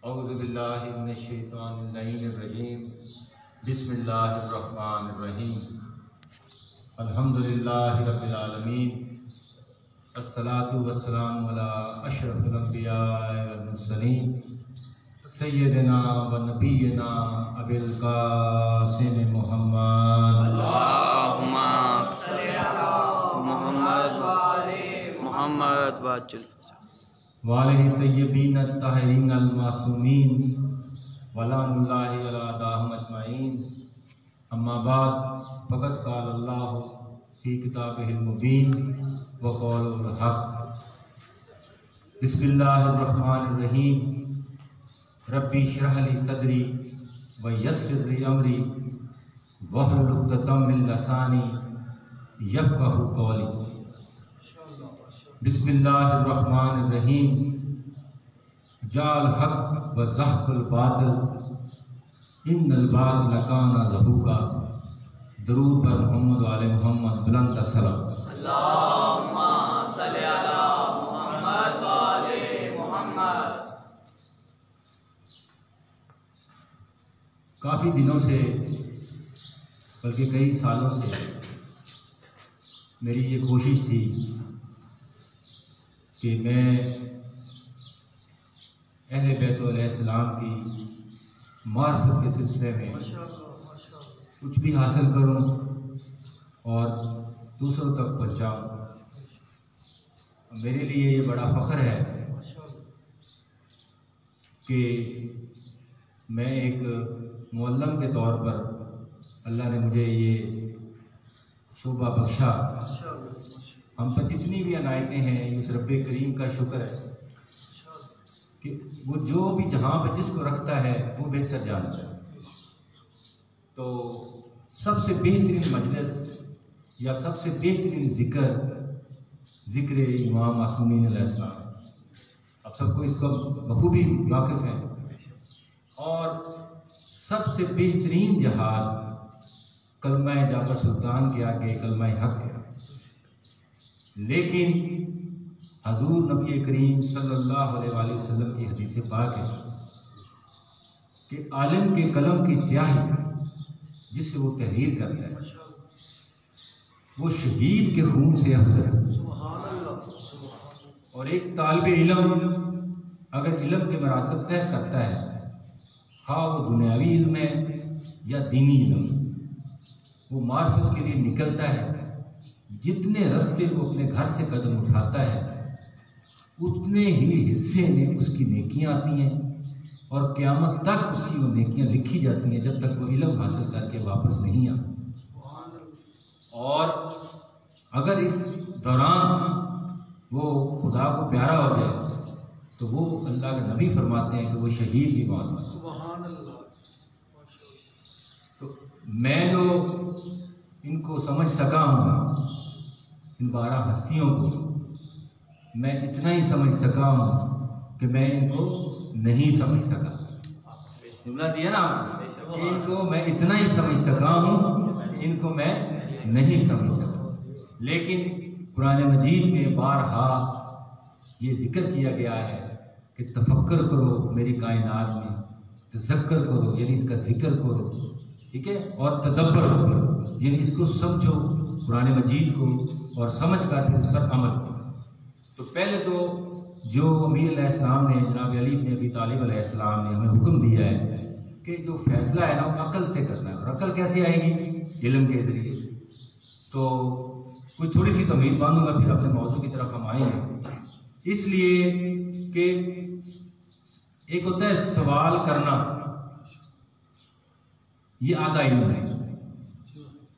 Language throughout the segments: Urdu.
اعوذ باللہ من الشیطان اللعین الرجیم بسم اللہ الرحمن الرحیم الحمدللہ رب العالمین الصلاة والسلام علی اشرف الانبیاء والمرسلین سیدنا و نبینا ابی القاسم محمد اللہم صلی علی محمد محمد واجل والہ طیبین الطاہرین المعصومین ولام اللہ علی اعداءہم اجمعین اما بعد فقد قال اللہ فی کتابہ المبین وقول الحق بسم اللہ الرحمن الرحیم ربی اشرح لی صدری ویسر لی امری واحلل عقدۃ من لسانی یفقہوا قولی بسم اللہ الرحمن الرحیم جاء الحق وزهق الباطل ان الباطل کان زہوقا درود پر محمد و آل محمد بلند تر سلام اللہم صلی علی محمد و آل محمد۔ کافی دنوں سے بلکہ کئی سالوں سے میری یہ کوشش تھی کہ میں اہل بیت علیہ السلام کی معرفت کے سلسلے میں کچھ بھی حاصل کروں اور دوسروں تک پہنچاؤں۔ میرے لیے یہ بڑا فخر ہے کہ میں ایک معلم کے طور پر اللہ نے مجھے یہ شعبہ بخشا۔ ہم پر جتنی بھی عنایتیں ہیں اس رب کریم کا شکر ہے کہ وہ جو بھی جہاں پہ جس کو رکھتا ہے وہ بہتر جانتا ہے۔ تو سب سے بہترین مجلس یا سب سے بہترین ذکر امام معصومین علیہ السلام، اب سب کو اس کو بخوبی واقف ہیں، اور سب سے بہترین جہاد کلمہ جعفر سلطان کے آگے کلمہ حق ہے۔ لیکن حضور نبی کریم صلی اللہ علیہ وآلہ وسلم کی حدیث پاک ہے کہ عالم کے قلم کی سیاہی جس سے وہ تحریر کرتا ہے وہ شہید کے خون سے افضل ہے۔ اور ایک طالب علم اگر علم کے مراتب طے کرتا ہے، خواہ وہ دنیاوی علم ہے یا دینی علم، وہ معرفت کے لیے نکلتا ہے، جتنے رستے وہ اپنے گھر سے قدم اٹھاتا ہے اتنے ہی حصے میں اس کی نیکیاں آتی ہیں، اور قیامت تک اس کی وہ نیکیاں لکھی جاتی ہیں جب تک وہ علم حاصل کر کے واپس نہیں آتا۔ اور اگر اس دوران وہ خدا کو پیارا ہو جائے تو وہ اللہ کے نبی فرماتے ہیں کہ وہ شہید کی موت ہے۔ تو میں جو ان کو سمجھ سکا ہوں، ان 12 ہستیوں کو میں اتنا ہی سمجھ سکا ہوں کہ میں ان کو نہیں سمجھ سکا۔ جملہ دیا نا کہ ان کو میں اتنا ہی سمجھ سکا ہوں، ان کو میں نہیں سمجھ سکا۔ لیکن قرآن مجید میں بارہا یہ ذکر کیا گیا ہے کہ تفکر کرو میری کائنات میں، تذکر کرو یعنی اس کا ذکر کرو، ٹھیک ہے، اور تدبر کرو یعنی اس کو سمجھو قرآن مجید کو، اور سمجھ کر پھر اس پر عمل کرو۔ تو پہلے تو جو امیر علیہ السلام نے، جناب علی بن ابی طالب علیہ السلام نے ہمیں حکم دیا ہے کہ جو فیصلہ ہے نا وہ عقل سے کرنا ہے، اور عقل کیسے آئے گی؟ علم کے ذریعے سے۔ تو کچھ تھوڑی سی تمہید باندھوں گا، پھر اپنے موضوع کی طرف ہم آئیں گے۔ اس لیے کہ ایک ہوتا ہے سوال کرنا، یہ آدھا علم ہے۔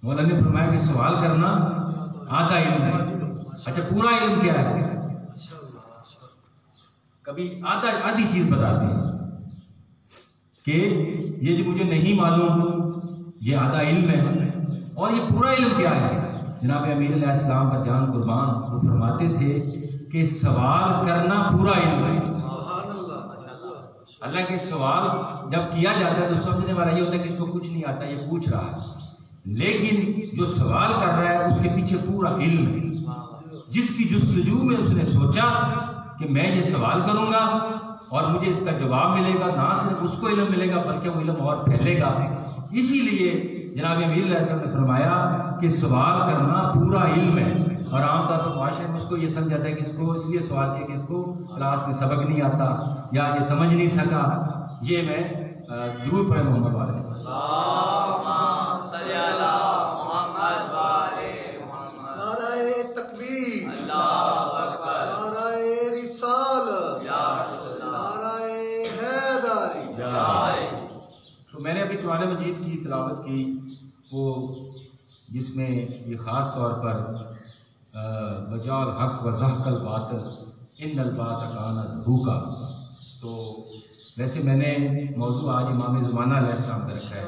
مولانا نے فرمایا کہ سوال کرنا آدھا علم ہے۔ اچھا پورا علم کیا ہے؟ کبھی آدھی چیز بتاتے ہیں کہ یہ جو مجھے نہیں معلوم یہ آدھا علم ہے، اور یہ پورا علم کیا ہے؟ جناب امیر علیہ السلام پر جان قربان وہ فرماتے تھے کہ سوال کرنا پورا علم ہے۔ اللہ کے سوال جب کیا جاتا ہے تو سمجھنے والا یہ ہوتا ہے کہ اس کو کچھ نہیں آتا، یہ پوچھ رہا ہے، لیکن جو سوال کر رہا ہے اس کے پیچھے پورا علم ہے، جس کی جستجو میں اس نے سوچا کہ میں یہ سوال کروں گا اور مجھے اس کا جواب ملے گا، نہ صرف اس کو علم ملے گا بلکہ وہ علم اور پھیلے گا۔ اسی لیے جناب امیر علیہ السلام نے فرمایا کہ سوال کرنا پورا علم ہے، اور عام طور پر معاشرے میں اس کو یہ سمجھ جاتا ہے کہ اس کو اس لیے سوال کیا کہ اس کو کلاس میں سبق نہیں آتا یا یہ سمجھ نہیں سکا۔ یہ میں درود پڑھے محمد والے میں نے ابھی قرآن مجید کی تلاوت کی، وہ جس میں یہ خاص طور پر وجاء الحق وزهق الباطل ان الباطل کان زهوقا، تو ویسے میں نے موضوع آج امام زمانہ علیہ السلام کا رکھا ہے،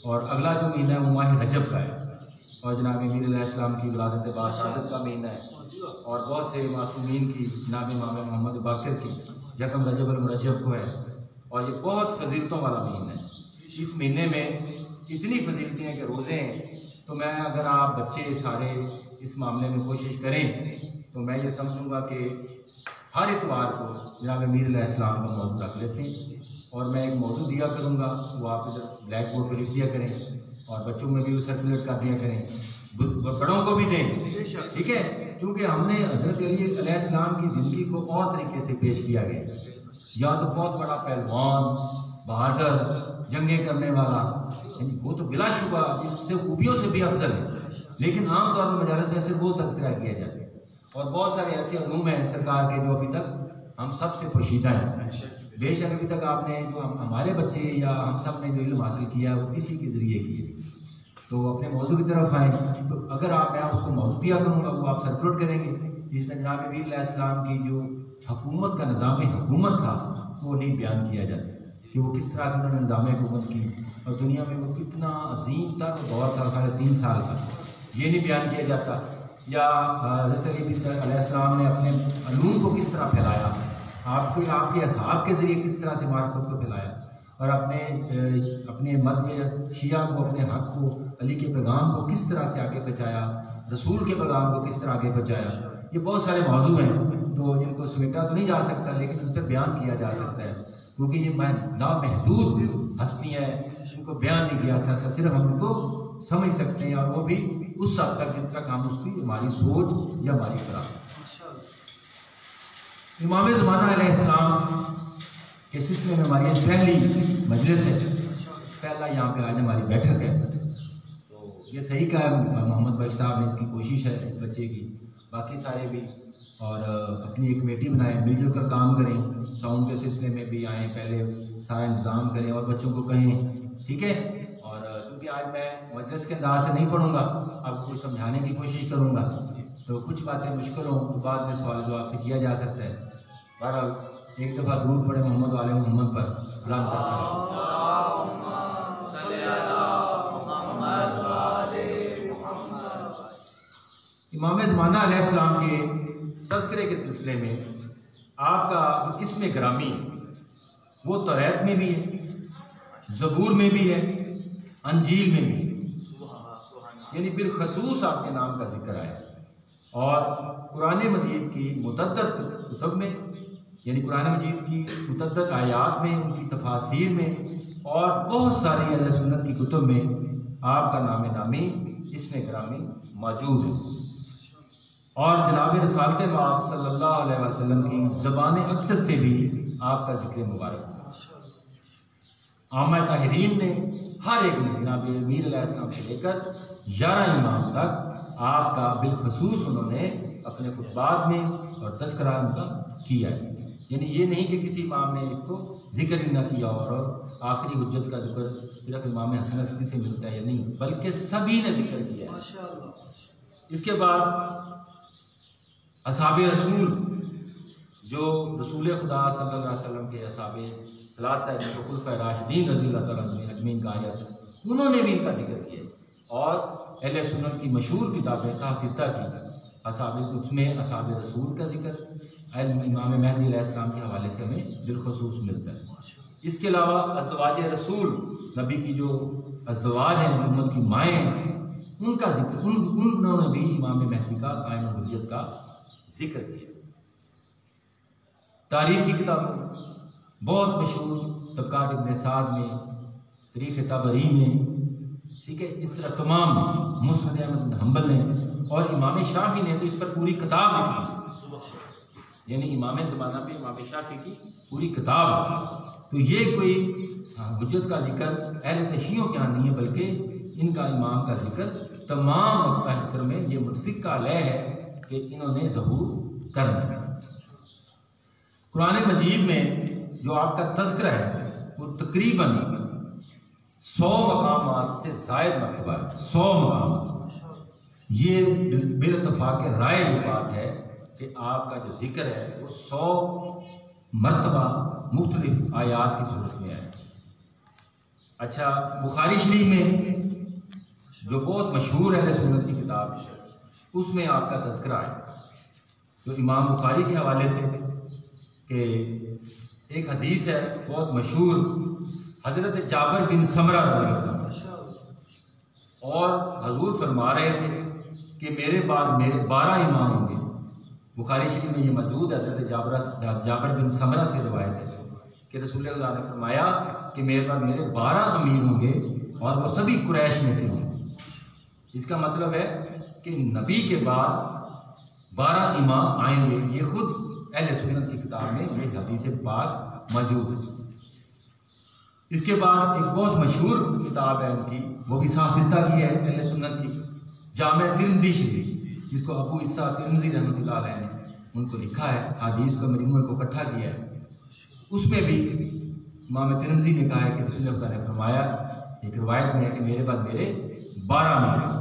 اور اگلا جو مہینہ ہے وہ ماہ رجب کا ہے، اور جناب امیر علیہ السلام کی ولادت باسعادت کا مہینہ ہے، اور بہت سے معصومین کی جناب امام محمد باقر کی یکم رجب المرجب کو ہے، اور یہ بہت فضیلتوں والا مہینہ ہے۔ اس مہینے میں اتنی فضیلتیں ہیں کہ روزے ہیں، تو میں اگر آپ بچے سارے اس معاملے میں کوشش کریں تو میں یہ سمجھوں گا کہ ہر اتوار کو جناب امیر علیہ السلام کا موضوع رکھ لیتے ہیں، اور میں ایک موضوع دیا کروں گا، وہ آپ ادھر بلیک بورڈ پہ لکھ دیا کریں، اور بچوں میں بھی وہ سرکولیٹ کر دیا کریں، بڑوں کو بھی دیں، ٹھیک ہے؟ کیونکہ ہم نے حضرت علی علیہ السلام کی زندگی کو اور طریقے سے پیش کیا گیا، یا تو بہت بڑا پہلوان، بہادر، جنگیں کرنے والا، یعنی وہ تو بلا شبہ اس سے خوبیوں سے بھی افضل ہے، لیکن عام طور پر مجالس میں صرف وہ تذکرہ کیا جاتا ہے، اور بہت سارے ایسے علوم ہیں سرکار کے جو ابھی تک ہم سب سے پوشیدہ ہیں۔ بے شک ابھی تک آپ نے جو ہمارے بچے یا ہم سب نے جو علم حاصل کیا ہے وہ کسی کے ذریعے کیے، تو اپنے موضوع کی طرف آئیں، تو اگر میں اس کو موضوع دیا کروں گا وہ آپ سرکولیٹ کریں گے، جس میں جناب نبی علیہ السلام کی جو حکومت کا نظام حکومت تھا وہ نہیں بیان کیا جاتا کہ وہ کس طرح انہوں نے نظام حکومت کی، اور دنیا میں وہ کتنا عظیم تھا دور تھا 3.5 سال کا، یہ نہیں بیان کیا جاتا، یا حضرت علی علیہ السلام نے اپنے علوم کو کس طرح پھیلایا، آپ کے اصحاب کے ذریعے کس طرح سے معرفت کو پھیلایا، اور اپنے مذہب شیعہ کو، اپنے حق کو، علی کے پیغام کو کس طرح سے آگے پہنچایا، رسول کے پیغام کو کس طرح آگے پہنچایا۔ یہ بہت سارے موضوع ہیں تو جن کو سمیٹا تو نہیں جا سکتا، لیکن ان پہ بیان کیا جا سکتا ہے، کیونکہ یہ لامحدود ہستیاں ہیں، ان کو بیان نہیں کیا سکتا، صرف ہم ان کو سمجھ سکتے ہیں، اور وہ بھی اس حد تک جن تک ہم اس کی ہماری سوچ یا ہماری طرح۔ امام زمانہ علیہ السلام کے سلسلے میں ہماری پہلی مجلس ہے، پہلا یہاں پہ آج ہماری بیٹھک ہے، تو یہ صحیح کہا ہے محمد بھائی صاحب نے، اس کی کوشش ہے اس بچے کی، باقی سارے بھی، اور اپنی ایک کمیٹی بنائیں، مل جل کر کام کریں، ساؤنڈ کے سلسلے میں بھی آئیں، پہلے سارا انتظام کریں اور بچوں کو کہیں، ٹھیک ہے؟ اور کیونکہ آج میں مجلس کے انداز سے نہیں پڑھوں گا، آپ کو سمجھانے کی کوشش کروں گا، تو کچھ باتیں مشکل ہوں تو بعد میں سوال جواب سے کیا جا سکتا ہے۔ بہرحال ایک دفعہ درود پڑھے محمد وعلی محمد پر، اللہم صلی علی محمد وعلی محمد۔ امام زمانہ علیہ السلام کے تذکرے کے سلسلے میں آپ کا اسم گرامی وہ توریت میں بھی ہے، زبور میں بھی ہے، انجیل میں بھی، یعنی بالخصوص آپ کے نام کا ذکر آیا، اور قرآن مجید کی متعدد کتب میں، یعنی قرآن مجید کی متعدد آیات میں، ان کی تفاسیر میں، اور بہت ساری اہل سنت کی کتب میں آپ کا نام نامی اسم گرامی موجود ہے، اور جناب رسالت مآب صلی اللہ علیہ وسلم کی زبان اقدس سے بھی آپ کا ذکر مبارک ہے۔ عامہ طاہرین نے ہر ایک نے جناب امیر علیہ السلام سے لے کر 11 امام تک آپ کا بالخصوص انہوں نے اپنے خطبات میں اور تذکرہ ان کا کیا ہے، یعنی یہ نہیں کہ کسی امام نے اس کو ذکر ہی نہ کیا، اور آخری حجت کا ذکر صرف امام حسن عسکری سے ملتا ہے یا نہیں، بلکہ سبھی نے ذکر کیا ہے۔ اس کے بعد اصحاب رسول، جو رسول خدا صلی اللہ علیہ وسلم کے اصحاب ثلاثہ جن کو خلفائے راشدین رضی اللہ تعالیٰ عنہ اجمعین کہا جاتا ہے، انہوں نے بھی ان کا ذکر کیا، اور اہل سنت کی مشہور کتابیں ستہ کی اس میں اصحاب رسول کا ذکر امام مہدی علیہ السلام کے حوالے سے ہمیں بالخصوص ملتا ہے۔ اس کے علاوہ ازدواج رسول، نبی کی جو ازدواج ہیں، امت کی مائیں ہیں، ان کا ذکر انہوں نے بھی امام مہدی کا قائم حجت کا ذکر کیا۔ تاریخ کی کتابوں بہت مشہور طبقات ابن سعد میں، تاریخ طبری میں، ٹھیک ہے، اس طرح تمام مسند احمد بن حنبل نے اور امام شافعی نے تو اس پر پوری کتاب لکھی، یعنی امام زمانہ پہ امام شافعی کی پوری کتاب ہے۔ تو یہ کوئی حجت کا ذکر اہل تشیعوں کے یہاں نہیں ہے، بلکہ ان کا امام کا ذکر تمام مفکر میں یہ متفق علیہ ہے کہ انہوں نے ظہور کرنا ہے۔ قرآن مجید میں جو آپ کا تذکرہ ہے وہ تقریباً 100 مقامات سے زائد مرتبہ ہے، 100 مقام۔ یہ بالاتفاق رائے یہ بات ہے کہ آپ کا جو ذکر ہے وہ 100 مرتبہ مختلف آیات کی صورت میں ہے۔ اچھا، بخاری شریف میں جو بہت مشہور ہے سنت کی کتاب ہے، اس میں آپ کا تذکرہ ہے جو امام بخاری کے حوالے سے کہ ایک حدیث ہے بہت مشہور، حضرت جابر بن سمرہ رضی اللہ عنہ، اور حضور فرما رہے تھے کہ میرے بعد میرے 12 امام ہوں گے۔ بخاری شریف میں یہ موجود ہے، حضرت جابر بن سمرہ سے روایت ہے کہ رسول اللہ نے فرمایا کہ میرے بعد میرے 12 امیر ہوں گے اور وہ سبھی قریش میں سے ہوں گے۔ اس کا مطلب ہے کہ نبی کے بعد 12 امام آئیں گے۔ یہ خود اہل سنت کی کتاب میں یہ حدیث پاک موجود ہے۔ اس کے بعد ایک بہت مشہور کتاب ہے ان کی، وہ بھی ستہ کی ہے اہل سنت کی، جامع ترمذی شریف، جس کو ابو اسحاق ترمذی رحمۃ اللہ علیہ نے ان کو لکھا ہے، حدیث کا مجموعے کو اکٹھا کیا ہے۔ اس میں بھی امام ترمذی نے کہا ہے کہ رسول اللہ نے فرمایا، ایک روایت میں ہے کہ میرے بعد میرے 12 امام۔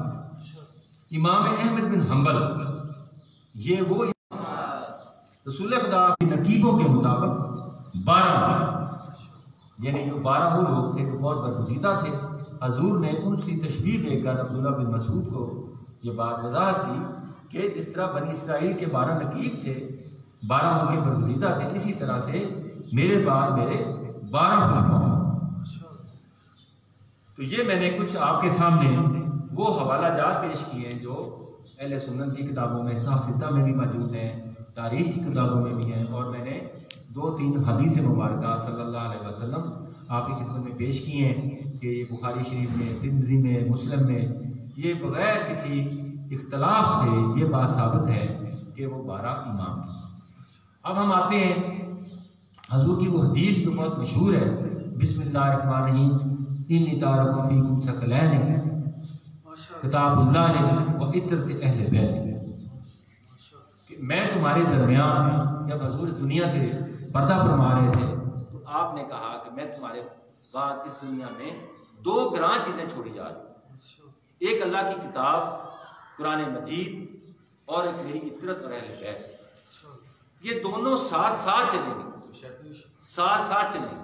امام احمد بن حنبل یہ وہ رسول خدا کی نقیبوں کے مطابق 12 یعنی جو 12 وہ لوگ تھے وہ بہت برگزیدہ تھے۔ حضور نے ان سی تشبیہ دے کر عبداللہ بن مسعود کو یہ بات وضاحت کی کہ جس طرح بنی اسرائیل کے 12 نقیب تھے، 12 ان کے برگزیدہ تھے، اسی طرح سے میرے بعد میرے 12 خلفاء۔ تو یہ میں نے کچھ آپ کے سامنے وہ حوالہ جات پیش کیے ہیں جو اہل سنت کی کتابوں میں، ستہ میں بھی موجود ہیں، تاریخ کی کتابوں میں بھی ہیں، اور میں نے 2-3 حدیث مبارکہ صلی اللہ علیہ وسلم آپ کی خدمت میں پیش کی ہیں کہ یہ بخاری شریف میں، ترمذی میں، مسلم میں، یہ بغیر کسی اختلاف سے یہ بات ثابت ہے کہ وہ 12 امام ہیں۔ اب ہم آتے ہیں حضور کی وہ حدیث جو بہت مشہور ہے، بسم اللہ الرحمن الرحیم، انی تارک فیکم ثقلین، کتاب اللہ و عطرۃ اہل بیت۔ میں تمہارے درمیان، جب حضور دنیا سے پردہ فرما رہے تھے تو آپ نے کہا کہ میں تمہارے بعد اس دنیا میں 2 گراں چیزیں چھوڑی جا رہی ہیں، ایک اللہ کی کتاب قرآن مجید اور ایک میری عطرت اور اہل بیت۔ یہ دونوں ساتھ ساتھ چلیں گے، ساتھ ساتھ چلیں گے،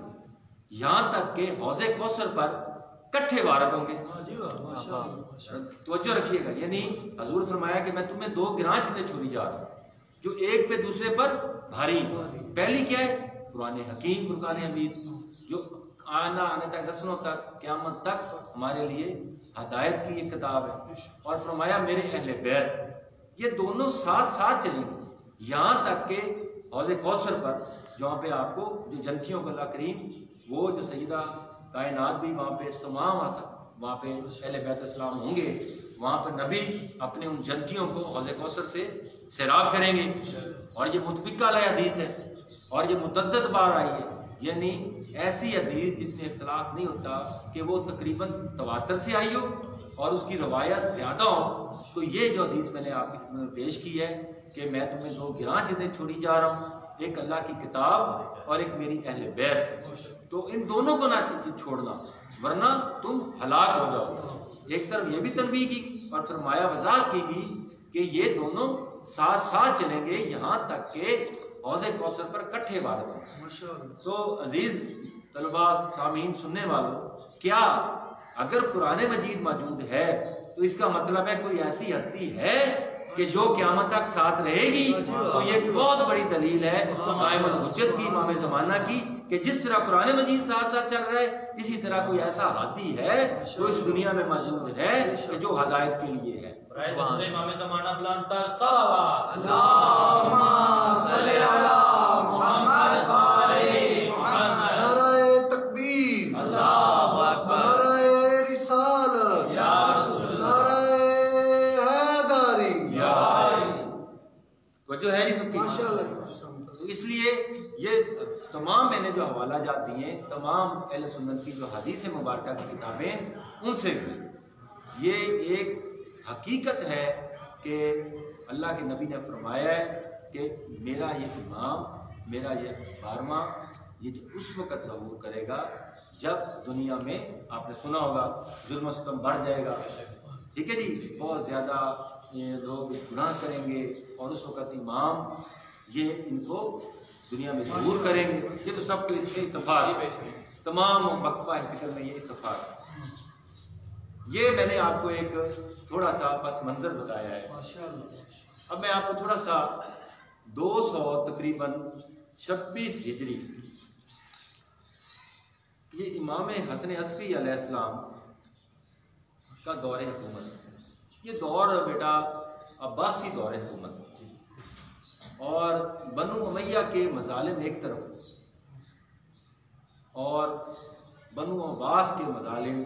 یہاں تک کہ حوض کوثر پر کٹھے وارد ہوں گے۔ توجہ رکھیے گا، یعنی حضور فرمایا کہ میں تمہیں 2 گراں چیزیں چھوڑی جا رہا ہوں جو ایک پہ دوسرے پر بھاری۔ پہلی کیا ہے؟ قرآن حکیم، فرقان حمید، جو آنے تک، نسلوں تک، قیامت تک ہمارے لیے ہدایت کی ایک کتاب ہے۔ اور فرمایا میرے اہل بیت، یہ دونوں ساتھ ساتھ چلیں گے یہاں تک کہ حوض کوثر پر، جہاں پہ آپ کو جو جنتیوں کا اللہ کریم، وہ جو سیدہ کائنات بھی وہاں پہ تمام وہاں پہ اہل بیت اسلام ہوں گے، وہاں پر نبی اپنے ان جنتیوں کو حوض کوثر سے سیراب کریں گے۔ اور یہ متفق علیہ حدیث ہے اور یہ متعدد بار آئی ہے، یعنی ایسی حدیث جس میں اختلاف نہیں ہوتا کہ وہ تقریباً تواتر سے آئی ہو اور اس کی روایت زیادہ ہو۔ تو یہ جو حدیث میں نے آپ کی خدمت میں پیش کی ہے کہ میں تمہیں 2 گراں چیزیں چھوڑی جا رہا ہوں، ایک اللہ کی کتاب اور ایک میری اہل بیت۔ تو ان دونوں کو نہ چھوڑنا ورنہ تم ہلاک ہو جاؤ۔ ایک طرف یہ بھی تنبیہ کی اور فرمایا وضاحت کی گئی کہ یہ دونوں ساتھ ساتھ چلیں گے یہاں تک کہ حوض کوثر پر کٹھے وارد ہوں۔ تو عزیز طلباء، سامعین، سننے والوں، کیا اگر قرآن مجید موجود ہے تو اس کا مطلب ہے کوئی ایسی ہستی ہے کہ جو قیامت تک ساتھ رہے گی؟ تو یہ بہت بڑی دلیل ہے قائم الحجت کی، امام زمانہ کی، کہ جس طرح قرآن مجید ساتھ ساتھ چل رہا ہے، اسی طرح کوئی ایسا ہادی ہے جو اس دنیا میں موجود ہے کہ جو ہدایت کے لیے ہے۔ امام زمانہ بلندتر صلوات اللہم صلی علی محمد و آل محمد۔ یہ تمام میں نے جو حوالہ جات دیے ہیں تمام اہل سنت کی جو حدیث مبارکہ کی کتابیں ان سے بھی یہ ایک حقیقت ہے کہ اللہ کے نبی نے فرمایا ہے کہ میرا یہ امام میرا یہ 12واں یہ اس وقت ظہور کرے گا جب دنیا میں آپ نے سنا ہوگا ظلم و ستم بڑھ جائے گا، ٹھیک ہے جی، بہت زیادہ لوگ گناہ کریں گے اور اس وقت امام یہ ان کو دنیا میں ظہور کریں گے. یہ تو سب کو اس میں اتفاق ہے، تمام مکتبہ فکر میں یہ اتفاق ہے. یہ میں نے آپ کو ایک تھوڑا سا پس منظر بتایا ہے. اب میں آپ کو تھوڑا سا 200 تقریباً 26 ہجری یہ امام حسن عسکری علیہ السلام کا دور حکومت. یہ دور بیٹا عباسی دور حکومت اور بنو امیہ کے مظالم ایک طرف اور بنو عباس کے مظالم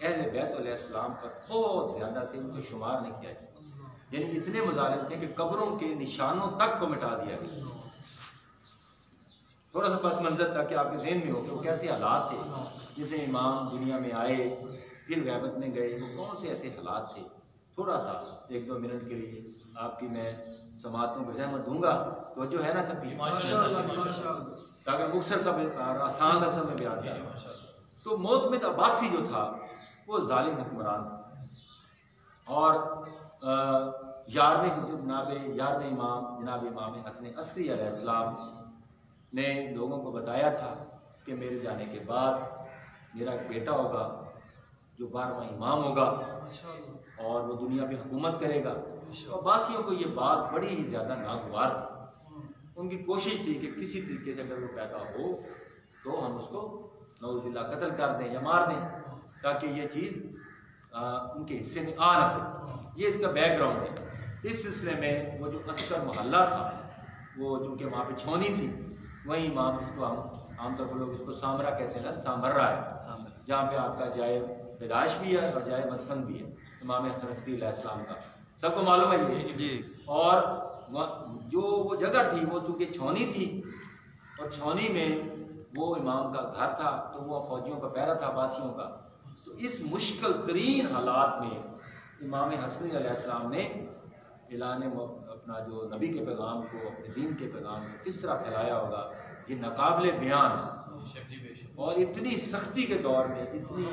اہل بیت علیہ السلام پر بہت زیادہ تھے، ان کو شمار نہیں کیا جائے. یعنی اتنے مظالم تھے کہ قبروں کے نشانوں تک کو مٹا دیا گیا. تھوڑا سا پس منظر تاکہ آپ کے ذہن میں ہو کہ وہ کیسے حالات تھے. جتنے امام دنیا میں آئے پھر غیبت میں گئے، وہ کون سے ایسے حالات تھے. تھوڑا سا 1-2 منٹ کے لیے آپ کی میں سماعتوں کو زحمت دوں گا تو جو ہے نا سب تاکہ مختصر سب آسان لفظوں میں بیان کیا. تو معتمد عباسی جو تھا وہ ظالم حکمران تھا اور 11ویں امام جناب امام حسن عسکری علیہ السلام نے لوگوں کو بتایا تھا کہ میرے جانے کے بعد میرا ایک بیٹا ہوگا جو 12واں امام ہوگا اور وہ دنیا پہ حکومت کرے گا. عباسیوں کو یہ بات بڑی ہی زیادہ ناگوار تھی. ان کی کوشش تھی کہ کسی طریقے سے اگر وہ پیدا ہو تو ہم اس کو نعوذ باللہ قتل کر دیں یا مار دیں تاکہ یہ چیز ان کے حصے میں آ نہ سکے. یہ اس کا بیک گراؤنڈ ہے. اس سلسلے میں وہ جو عسکر محلہ تھا وہ چونکہ وہاں پہ چھونی تھی وہیں امام اس کو عام طور پر لوگ اس کو سامرا کہتے ہیں نا، سامرا ہے جہاں پہ آپ کا جائے پیدائش بھی ہے اور جائے مدفن بھی ہے امام حسن عسکری علیہ السلام کا. سب کو معلوم ہے یہ جی. اور جو وہ جگہ تھی وہ چونکہ چھونی تھی اور چھونی میں وہ امام کا گھر تھا تو وہ فوجیوں کا پہرا تھا عباسیوں کا. تو اس مشکل ترین حالات میں امام حسن علیہ السلام نے اعلان اپنا جو نبی کے پیغام کو اپنے دین کے پیغام کو کس طرح پھیلایا ہوگا یہ ناقابل بیان. اور اتنی سختی کے دور میں اتنی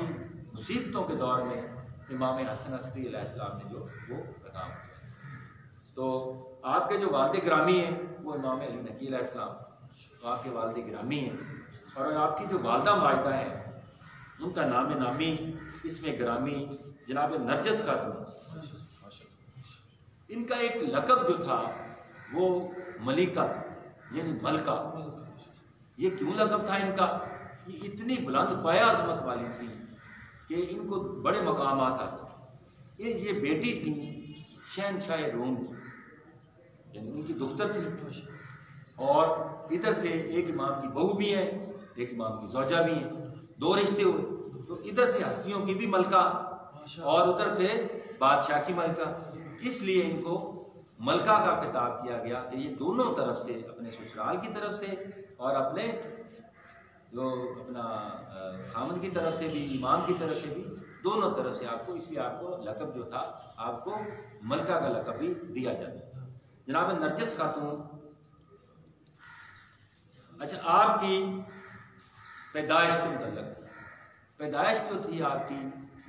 مصیبتوں کے دور میں امام حسن عسکری علیہ السلام نے جو وہ پیغام کیا. تو آپ کے جو والد گرامی ہیں وہ امام علی نقی علیہ السلام آپ کے والد گرامی ہیں اور آپ کی جو والدہ ماجدہ ہیں ان کا نام نامی اس میں گرامی جناب نرجس خاتون. ان کا ایک لقب جو تھا وہ ملکہ یعنی ملکہ. یہ کیوں لقب تھا ان کا؟ یہ اتنی بلند پایا عظمت والی تھی کہ ان کو بڑے مقامات حاصل تھے. یہ بیٹی تھی شہنشاہ روم یعنی ان کی دختر تھی اور ادھر سے ایک امام کی بہو بھی ہے ایک امام کی زوجہ بھی ہے. 2 رشتے ہوئے. تو ادھر سے ہستیوں کی بھی ملکہ اور ادھر سے بادشاہ کی ملکہ. اس لیے ان کو ملکہ کا خطاب کیا گیا کہ یہ دونوں طرف سے اپنے سسرال کی طرف سے اور اپنے جو اپنا خامد کی طرف سے بھی امام کی طرف سے بھی دونوں طرف سے آپ کو اس لیے آپ کو لقب جو تھا آپ کو ملکہ کا لقب بھی دیا جاتا. جناب نرجس خاتون اچھا آپ کی پیدائش کے متعلق پیدائش جو تھی آپ کی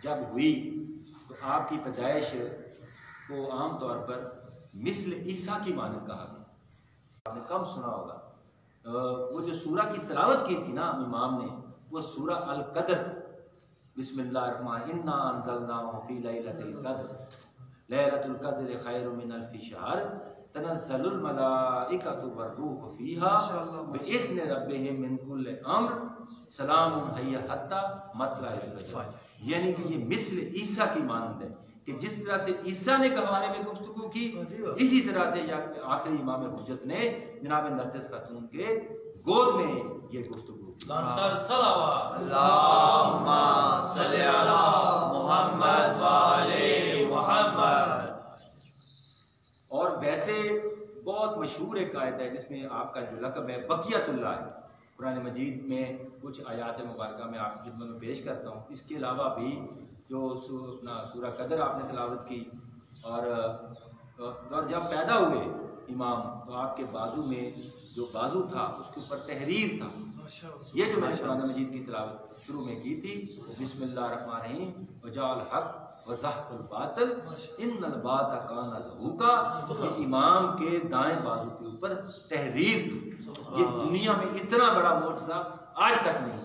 جب ہوئی تو آپ کی پیدائش کو عام طور پر مثل عیسیٰ کی مانند کہا گیا. آپ نے کم سنا ہوگا وہ جو سورہ کی تلاوت کی تھی نا امام نے وہ سورہ القدر بسم اللہ الرحمن انا انزلناہ فی لیلۃ القدر لیلۃ القدر خیر من الف شہر تنزل الملائکۃ والروح فیہا باذن ربہم من کل امر سلام ہی حتی مطلع الفجر. یعنی کہ یہ مثل عیسیٰ کی مانند ہے کہ جس طرح سے عیسیٰ نے گہوارے میں گفتگو کی اسی طرح سے آخری امام حجت نے جناب نرجس خاتون کے گود میں یہ گفتگو کی. اللہم صلی علی محمد و آل محمد. اور ویسے بہت مشہور ایک آیت ہے جس میں آپ کا جو لقب ہے بقیت اللہ ہے، قرآن مجید میں کچھ آیات مبارکہ میں آپ کی خدمت میں پیش کرتا ہوں۔ اس کے علاوہ بھی جو سورہ قدر آپ نے تلاوت کی، اور جب پیدا ہوئے امام تو آپ کے بازو میں جو بازو تھا اس کے اوپر تحریر تھا۔ یہ جو میں نے قرآن مجید کی تلاوت شروع میں کی تھی، بسم اللہ الرحمن الرحیم، وجاء الحق وزهق الباطل ان الباطل کان زہوقا، یہ امام کے دائیں بازو کے اوپر تحریر تھی۔ یہ دنیا میں اتنا بڑا معجزہ آج تک نہیں۔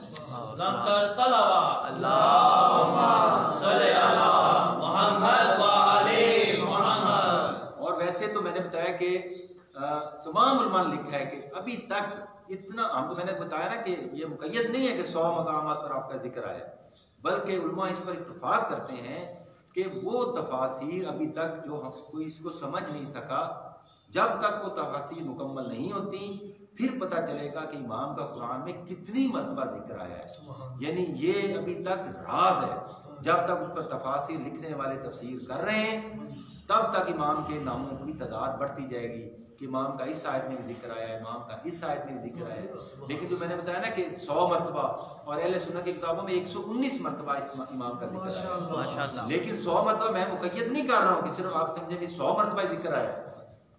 لمتر صلوات اللہم صلی علی محمد وعلی محمد۔ اور ویسے تو میں نے بتایا کہ تمام علماء نے لکھا ہے کہ ابھی تک اتنا، ہم تو میں نے بتایا نا کہ یہ مقید نہیں ہے کہ 100 مقامات پر آپ کا ذکر آیا، بلکہ علماء اس پر اتفاق کرتے ہیں کہ وہ تفاسیر ابھی تک جو ہم کوئی اس کو سمجھ نہیں سکا، جب تک وہ تفاسیر مکمل نہیں ہوتی پھر پتہ چلے گا کہ امام کا قرآن میں کتنی مرتبہ ذکر آیا ہے۔ یعنی یہ ابھی تک راز ہے، جب تک اس پر تفاسیر لکھنے والے تفسیر کر رہے ہیں تب تک امام کے ناموں کی تعداد بڑھتی جائے گی کہ امام کا اس آیت میں بھی ذکر آیا ہے، امام کا اس آیت میں بھی ذکر آیا ہے۔ لیکن جو میں نے بتایا نا کہ 100 مرتبہ، اور اہل سنت کی کتابوں میں 119 مرتبہ اس امام کا ذکر آیا ہے، لیکن 100 مرتبہ میں مقید نہیں کر رہا ہوں کہ صرف آپ سمجھیں بھی 100 مرتبہ ذکر آیا ہے۔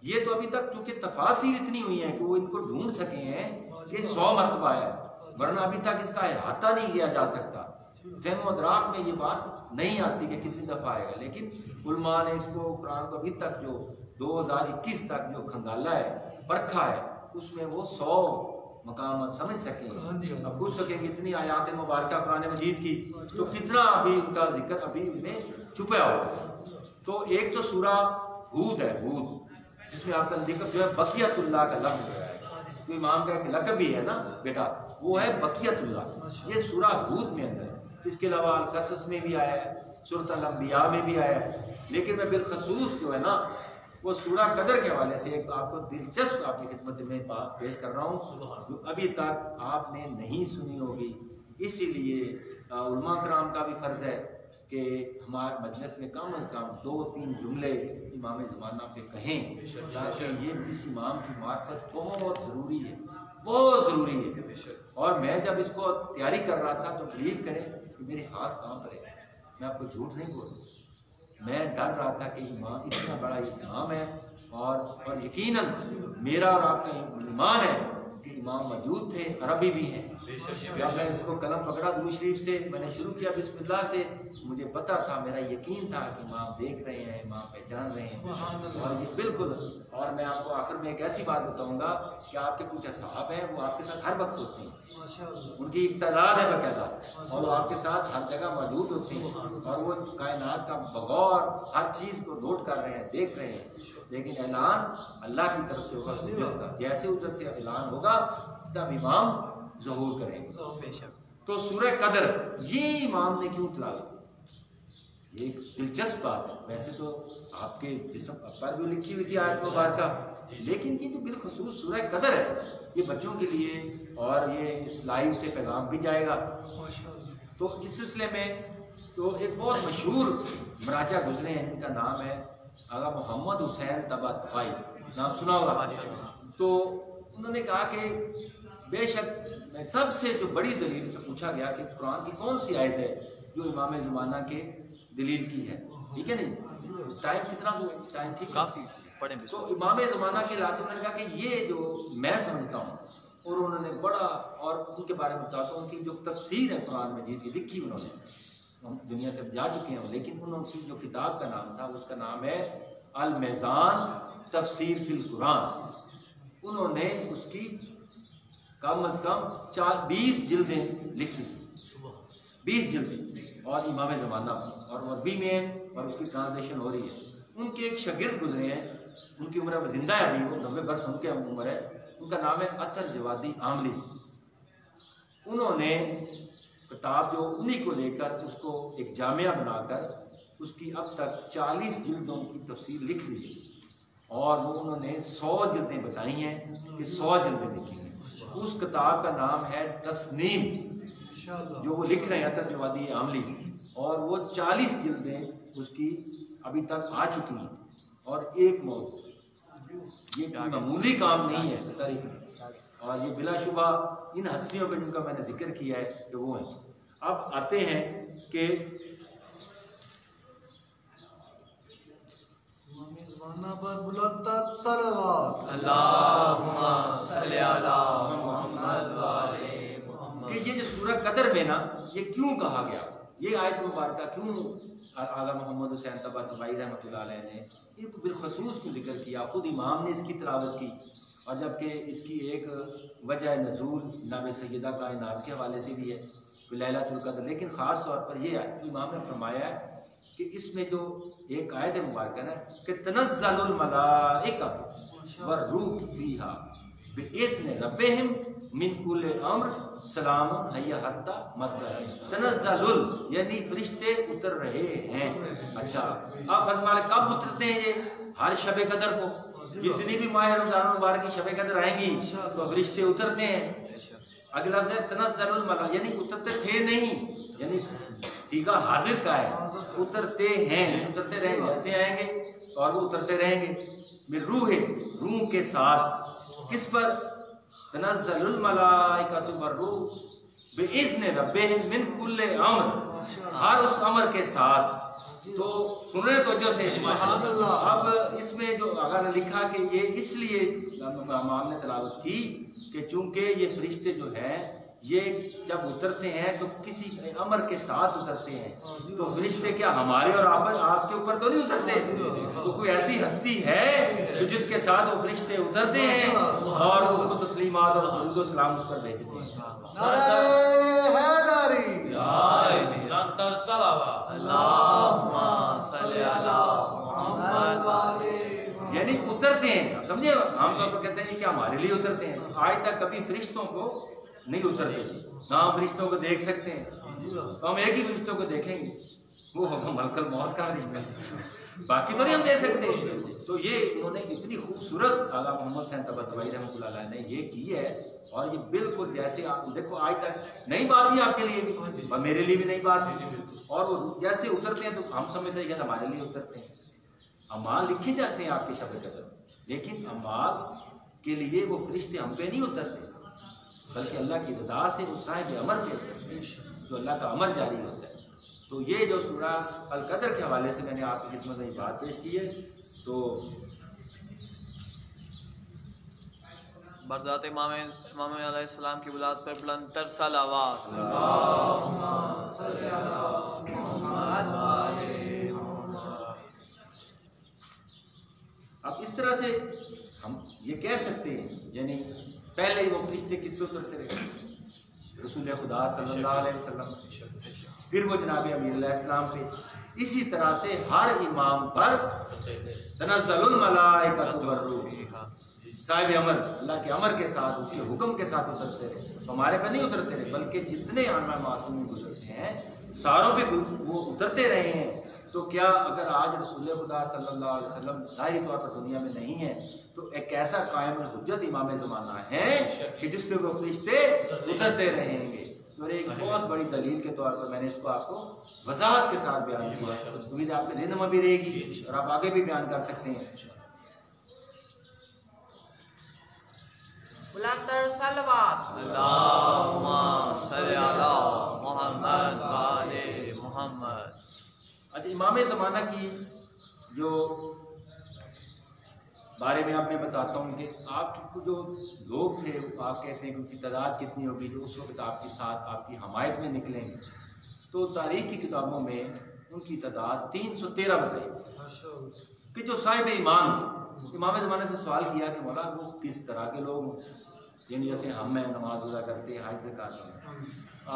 یہ تو ابھی تک چونکہ تفاسیر اتنی ہوئی ہیں کہ وہ ان کو ڈھونڈ سکے ہیں کہ 100 مرتبہ آیا ہے، ورنہ ابھی تک اس کا احاطہ نہیں کیا جا سکتا۔ ذہن و ادراک میں یہ بات نہیں آتی کہ کتنی دفعہ آئے گا، لیکن علماء نے اس کو قرآن کو ابھی تک جو 2021 تک جو کھنگالا ہے، پرکھا ہے، اس میں وہ 100 مقامات سمجھ سکیں۔ اب پوچھ سکیں کہ اتنی آیات مبارکہ قرآن مجید کی تو کتنا ابھی ان کا ذکر ابھی ان میں چھپا ہوا ہے۔ تو ایک تو سورہ ہود ہے، ہود، جس میں آپ کا ذکر جو ہے بقیت اللہ کا لفظ جو ہے، تو امام کا ایک لقب بھی ہے نا بیٹا، وہ ہے بقیت اللہ، یہ سورہ ہود میں اندر ہے۔ اس کے علاوہ القصص میں بھی آیا ہے، سورۃ الانبیاء میں بھی آیا ہے، لیکن میں بالخصوص جو ہے نا وہ سورہ قدر کے حوالے سے ایک آپ کو دلچسپ آپ کی خدمت میں بات پیش کر رہا ہوں جو ابھی تک آپ نے نہیں سنی ہوگی۔ اسی لیے علماء کرام کا بھی فرض ہے کہ ہمارے مجلس میں کم از کم 2-3 جملے امام زمانہ پہ کہیں، تاکہ یہ اس امام کی معرفت بہت ضروری ہے، بہت ضروری ہے۔ اور میں جب اس کو تیاری کر رہا تھا تو بلیو کریں کہ میرے ہاتھ کہاں پر ہے، میں آپ کو جھوٹ نہیں بولوں، میں ڈر رہا تھا کہ امام اتنا بڑا امام ہے، اور یقیناً میرا اور آپ کا ایمان ہے کہ امام موجود تھے، عربی بھی ہیں۔ جب میں اس کو قلم پکڑا درود شریف سے میں نے شروع کیا بسم اللہ سے، مجھے پتا تھا، میرا یقین تھا کہ امام دیکھ رہے ہیں، امام پہچان رہے ہیں، اور یہ بالکل۔ اور میں آپ کو آخر میں ایک ایسی بات بتاؤں گا کہ آپ کے کچھ اصحاب ہیں وہ آپ کے ساتھ ہر وقت ہوتے ہیں، ان کی ایک تعداد ہے باقاعدہ، اور وہ آپ کے ساتھ ہر جگہ موجود ہوتے ہیں، اور وہ کائنات کا بغور ہر چیز کو نوٹ کر رہے ہیں، دیکھ رہے ہیں، لیکن اعلان اللہ کی طرف سے ہوگا، حجت کا، جیسے ادھر سے اعلان ہوگا تب امام ظہور کریں گے۔ تو سورہ قدر یہ امام نے کیوں تلاوت کی؟ یہ ایک دلچسپ بات ہے، ویسے تو آپ کے جسم پر بھی لکھی ہوئی تھی آیت مبارکہ، لیکن یہ جو بالخصوص سورہ قدر ہے یہ بچوں کے لیے، اور یہ اس لائیو سے پیغام بھی جائے گا۔ تو اس سلسلے میں تو ایک بہت مشہور مراجع گزرے ہیں، ان کا نام ہے آغا محمد حسین طباطبائی، نام سنا ہوگا۔ تو انہوں نے کہا کہ بے شک میں سب سے جو بڑی دلیل سے پوچھا گیا کہ قرآن کی کون سی آیت ہے جو امام زمانہ کے دلیل کی ہے، ٹھیک ہے نہیں، ٹائم کتنا ٹائم ٹھیک کافی پڑھیں۔ تو امام زمانہ کے لحاظ سے انہوں نے کہا کہ یہ جو میں سمجھتا ہوں، اور انہوں نے بڑا، اور ان کے بارے میں بتاتا ہوں کہ جو تفسیر ہے قرآن مجید کی لکھی انہوں نے، ہم دنیا سے جا چکے ہیں، لیکن انہوں کی جو کتاب کا نام تھا اس کا نام ہے المیزان تفسیر فی القرآن۔ انہوں نے اس کی کم از کم 20 جلدیں لکھی، 20 جلدیں، اور امام زمانہ اور عربی میں، اور اس کی ٹرانسلیشن ہو رہی ہے۔ ان کے ایک شاگرد گزرے ہیں، ان کی عمر اب زندہ ہے، ابھی وہ 90 برس ان کے عمر ہے، ان کا نام ہے عطر جوادی عاملی۔ انہوں نے کتاب جو انہی کو لے کر اس کو ایک جامعہ بنا کر اس کی اب تک 40 جلدوں کی تفسیر لکھ لی ہے، اور وہ انہوں نے 100 جلدیں بتائی ہیں کہ 100 جلدیں لکھی ہیں۔ اس کتاب کا نام ہے تسنیم، جو وہ لکھ رہے ہیں عطر جوادی عاملی، اور وہ 40 جلدیں اس کی ابھی تک آ چکی ہیں، اور ایک موت یہ کوئی معمولی کام نہیں ہے تاریخ میں، اور یہ بلا شبہ ان ہستیوں پہ جن کا میں نے ذکر کیا ہے کہ وہ ہیں۔ اب آتے ہیں کہ کہ یہ جو سورہ قدر میں نا یہ کیوں کہا گیا، یہ آیت مبارکہ کیوں آغا محمد حسین طباطبائی رحمۃ اللہ علیہ نے یہ بالخصوص کو ذکر کیا، خود امام نے اس کی تلاوت کی، اور جبکہ اس کی ایک وجہ نزول جناب سیدہ کائنات کے حوالے سے بھی ہے لیلۃ القدر، لیکن خاص طور پر یہ ہے امام نے فرمایا ہے کہ اس میں جو ایک آیت مبارکہ ہے کہ تنزل الملائکۃ والروح فیہا بإذن ربہم من کل امر سلام حی حتی مطلع، تنزل یعنی فرشتے اتر رہے ہیں۔ اچھا آپ فرمائے کب اترتے ہیں؟ یہ ہر شب قدر کو، جتنی بھی ماہ رمضان مبارک کی شب قدر آئیں گی تو فرشتے اترتے ہیں۔ اگلا لفظ ہے تنزل الملائکۃ، یعنی اترتے تھے نہیں، یعنی صیغہ حاضر کا ہے، اترتے ہیں، اترتے رہیں گے، ایسے آئیں گے اور وہ اترتے رہیں گے۔ میں روح کے ساتھ، کس پر؟ تنزل الملائکۃ والروح بإذن ربہم من کل امر، ہر اس امر کے ساتھ۔ تو سن رہے توجہ سے، اب اس میں جو اگر لکھا کہ یہ اس لیے امام نے تلاوت کی کہ چونکہ یہ فرشتے جو ہیں یہ جب اترتے ہیں تو کسی امر کے ساتھ اترتے ہیں، تو فرشتے کیا ہمارے اور آپ کے اوپر تو نہیں اترتے؟ تو کوئی ایسی ہستی ہے جو جس کے ساتھ وہ فرشتے اترتے ہیں اور اس کو تسلیمات اور درود و سلام اس پر بھیجتے ہیں۔ یعنی اترتے ہیں، سمجھے؟ عام طور پر کہتے ہیں کہ ہمارے لیے اترتے ہیں، آج تک کبھی فرشتوں کو نہیں اترتے، نہ ہم فرشتوں کو دیکھ سکتے ہیں، تو ہم ایک ہی فرشتوں کو دیکھیں گے، وہ ہوگا ملک الموت کا فرشتہ، باقی تو نہیں ہم دیکھ سکتے۔ تو یہ انہوں نے اتنی خوبصورت آغا محمد حسین طباطبائی رحمۃ اللہ علیہ نے یہ کی ہے، اور یہ بالکل جیسے آپ دیکھو آج تک نئی بات ہی آپ کے لیے بھی اور میرے لیے بھی نئی بات ہے، اور وہ جیسے اترتے ہیں تو ہم سمجھتے ہیں کہ ہمارے لیے اترتے ہیں۔ اعمال لکھے جاتے ہیں آپ کے شب قدر، لیکن اعمال کے لیے وہ فرشتے ہم پہ نہیں اترتے، بلکہ اللہ کی رضا سے اس صاحب امر پہ اترتے ہیں، جو اللہ کا امر جاری ہوتا ہے۔ تو یہ جو سورہ القدر کے حوالے سے میں نے آپ کی خدمت میں بات پیش کی ہے، تو برذات امام علیہ السلام کی ولادت پر بلند تر صلوات۔ اب اس طرح سے ہم یہ کہہ سکتے ہیں، یعنی پہلے وہ فرشتے کس پہ اترتے رہے؟ رسول خدا صلی اللہ علیہ وسلم، پھر وہ جناب امیر علیہ السلام پہ، اسی طرح سے ہر امام پر تنزل الملائکۃ والروح، صاحب امر اللہ کے امر کے ساتھ، اس کے حکم کے ساتھ اترتے رہے، تو ہمارے پہ نہیں اترتے رہے، بلکہ جتنے معصومین گزرتے ہیں ساروں پہ وہ اترتے رہے ہیں۔ تو کیا اگر آج رسول خدا صلی اللہ علیہ وسلم ظاہری طور پر دنیا میں نہیں ہے تو ایک ایسا قائم الحجت امام زمانہ ہے کہ جس پہ وہ فرشتے اترتے رہیں گے۔ اور ایک بہت بڑی دلیل کے طور پر میں نے اس کو آپ کو وضاحت کے ساتھ بیان کیا، امید آپ کے ذہن میں بھی رہے گی اور آپ آگے بھی بیان کر سکتے ہیں۔ بلندر صلوات اللہم صلی علی محمد و آل محمد۔ اچھا، امام زمانہ کی جو بارے میں اب میں بتاتا ہوں کہ آپ کو جو لوگ تھے آپ کہتے ہیں کہ ان کی تعداد کتنی ہوگی جو اس وقت آپ کے ساتھ آپ کی حمایت میں نکلیں گے، تو تاریخ کی کتابوں میں ان کی تعداد 313 بتائی کہ جو صاحب ایمان امام زمانے سے سوال کیا کہ مولا وہ کس طرح کے لوگ، یعنی جیسے ہم میں نماز روزہ کرتے ہیں، حج زکات ہیں،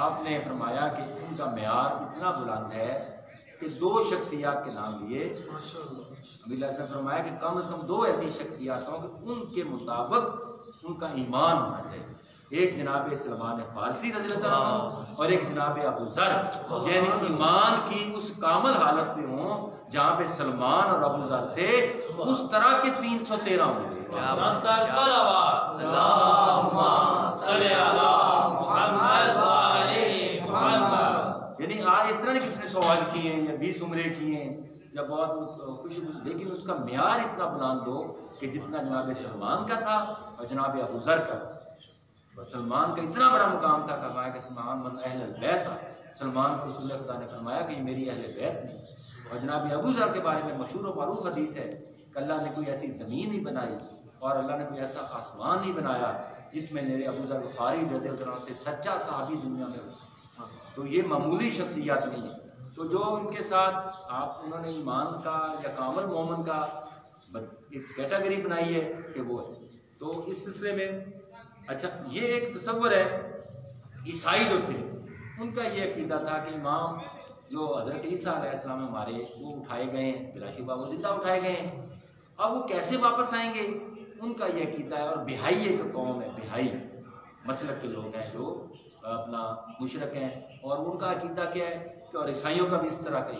آپ نے فرمایا کہ ان کا معیار اتنا بلند ہے کہ 2 شخصیات کے نام لیے، نبی اللہ نے فرمایا کہ کم از کم 2 ایسی شخصیات ہوں کہ ان کے مطابق ان کا ایمان ہونا چاہیے، ایک جناب سلمان فارسی رضی اللہ عنہ اور ایک جناب ابو ذر، یعنی ایمان کی اس کامل حالت میں ہوں جہاں پہ سلمان اور ابو ذر تھے، اس طرح کے 313 ہوں گے۔ اللہم صلی علی محمد و آل محمد۔ یعنی آج اس طرح نے کس نے سوال کیے ہیں یا 20 عمرے کیے ہیں، یا بہت خوشبو، لیکن اس کا معیار اتنا بلند ہو کہ جتنا جناب سلمان کا تھا اور جناب ابو ذر کا تھا۔ اور سلمان کا اتنا بڑا مقام تھا فرمایا کہ سلمان من اہل البیت تھا، سلمان کو رسول خدا نے فرمایا کہ یہ میری اہل بیت نہیں۔ اور جناب ابو ذر کے بارے میں مشہور و معروف حدیث ہے کہ اللہ نے کوئی ایسی زمین نہیں بنائی اور اللہ نے کوئی ایسا آسمان نہیں بنایا جس میں میرے ابو ذر غفاری رضی اللہ عنہ سے سچا صحابی دنیا میں ہو۔ تو یہ معمولی شخصیات نہیں ہے۔ تو جو ان کے ساتھ انہوں نے ایمان کا یا کامل مومن کا ایک کیٹیگری بنائی ہے کہ وہ ہے۔ تو اس سلسلے میں اچھا یہ ایک تصور ہے، عیسائی جو تھے ان کا یہ عقیدہ تھا کہ امام جو حضرت عیسیٰ علیہ السلام ہمارے وہ اٹھائے گئے ہیں، بلا شبہ وہ زندہ اٹھائے گئے ہیں، اب وہ کیسے واپس آئیں گے ان کا یہ عقیدہ ہے۔ اور بہائی ایک قوم ہے، بہائی مسلک کے لوگ ہیں جو اپنا مشرک ہیں، اور ان کا عقیدہ کیا ہے کہ اور عیسائیوں کا بھی اس طرح کا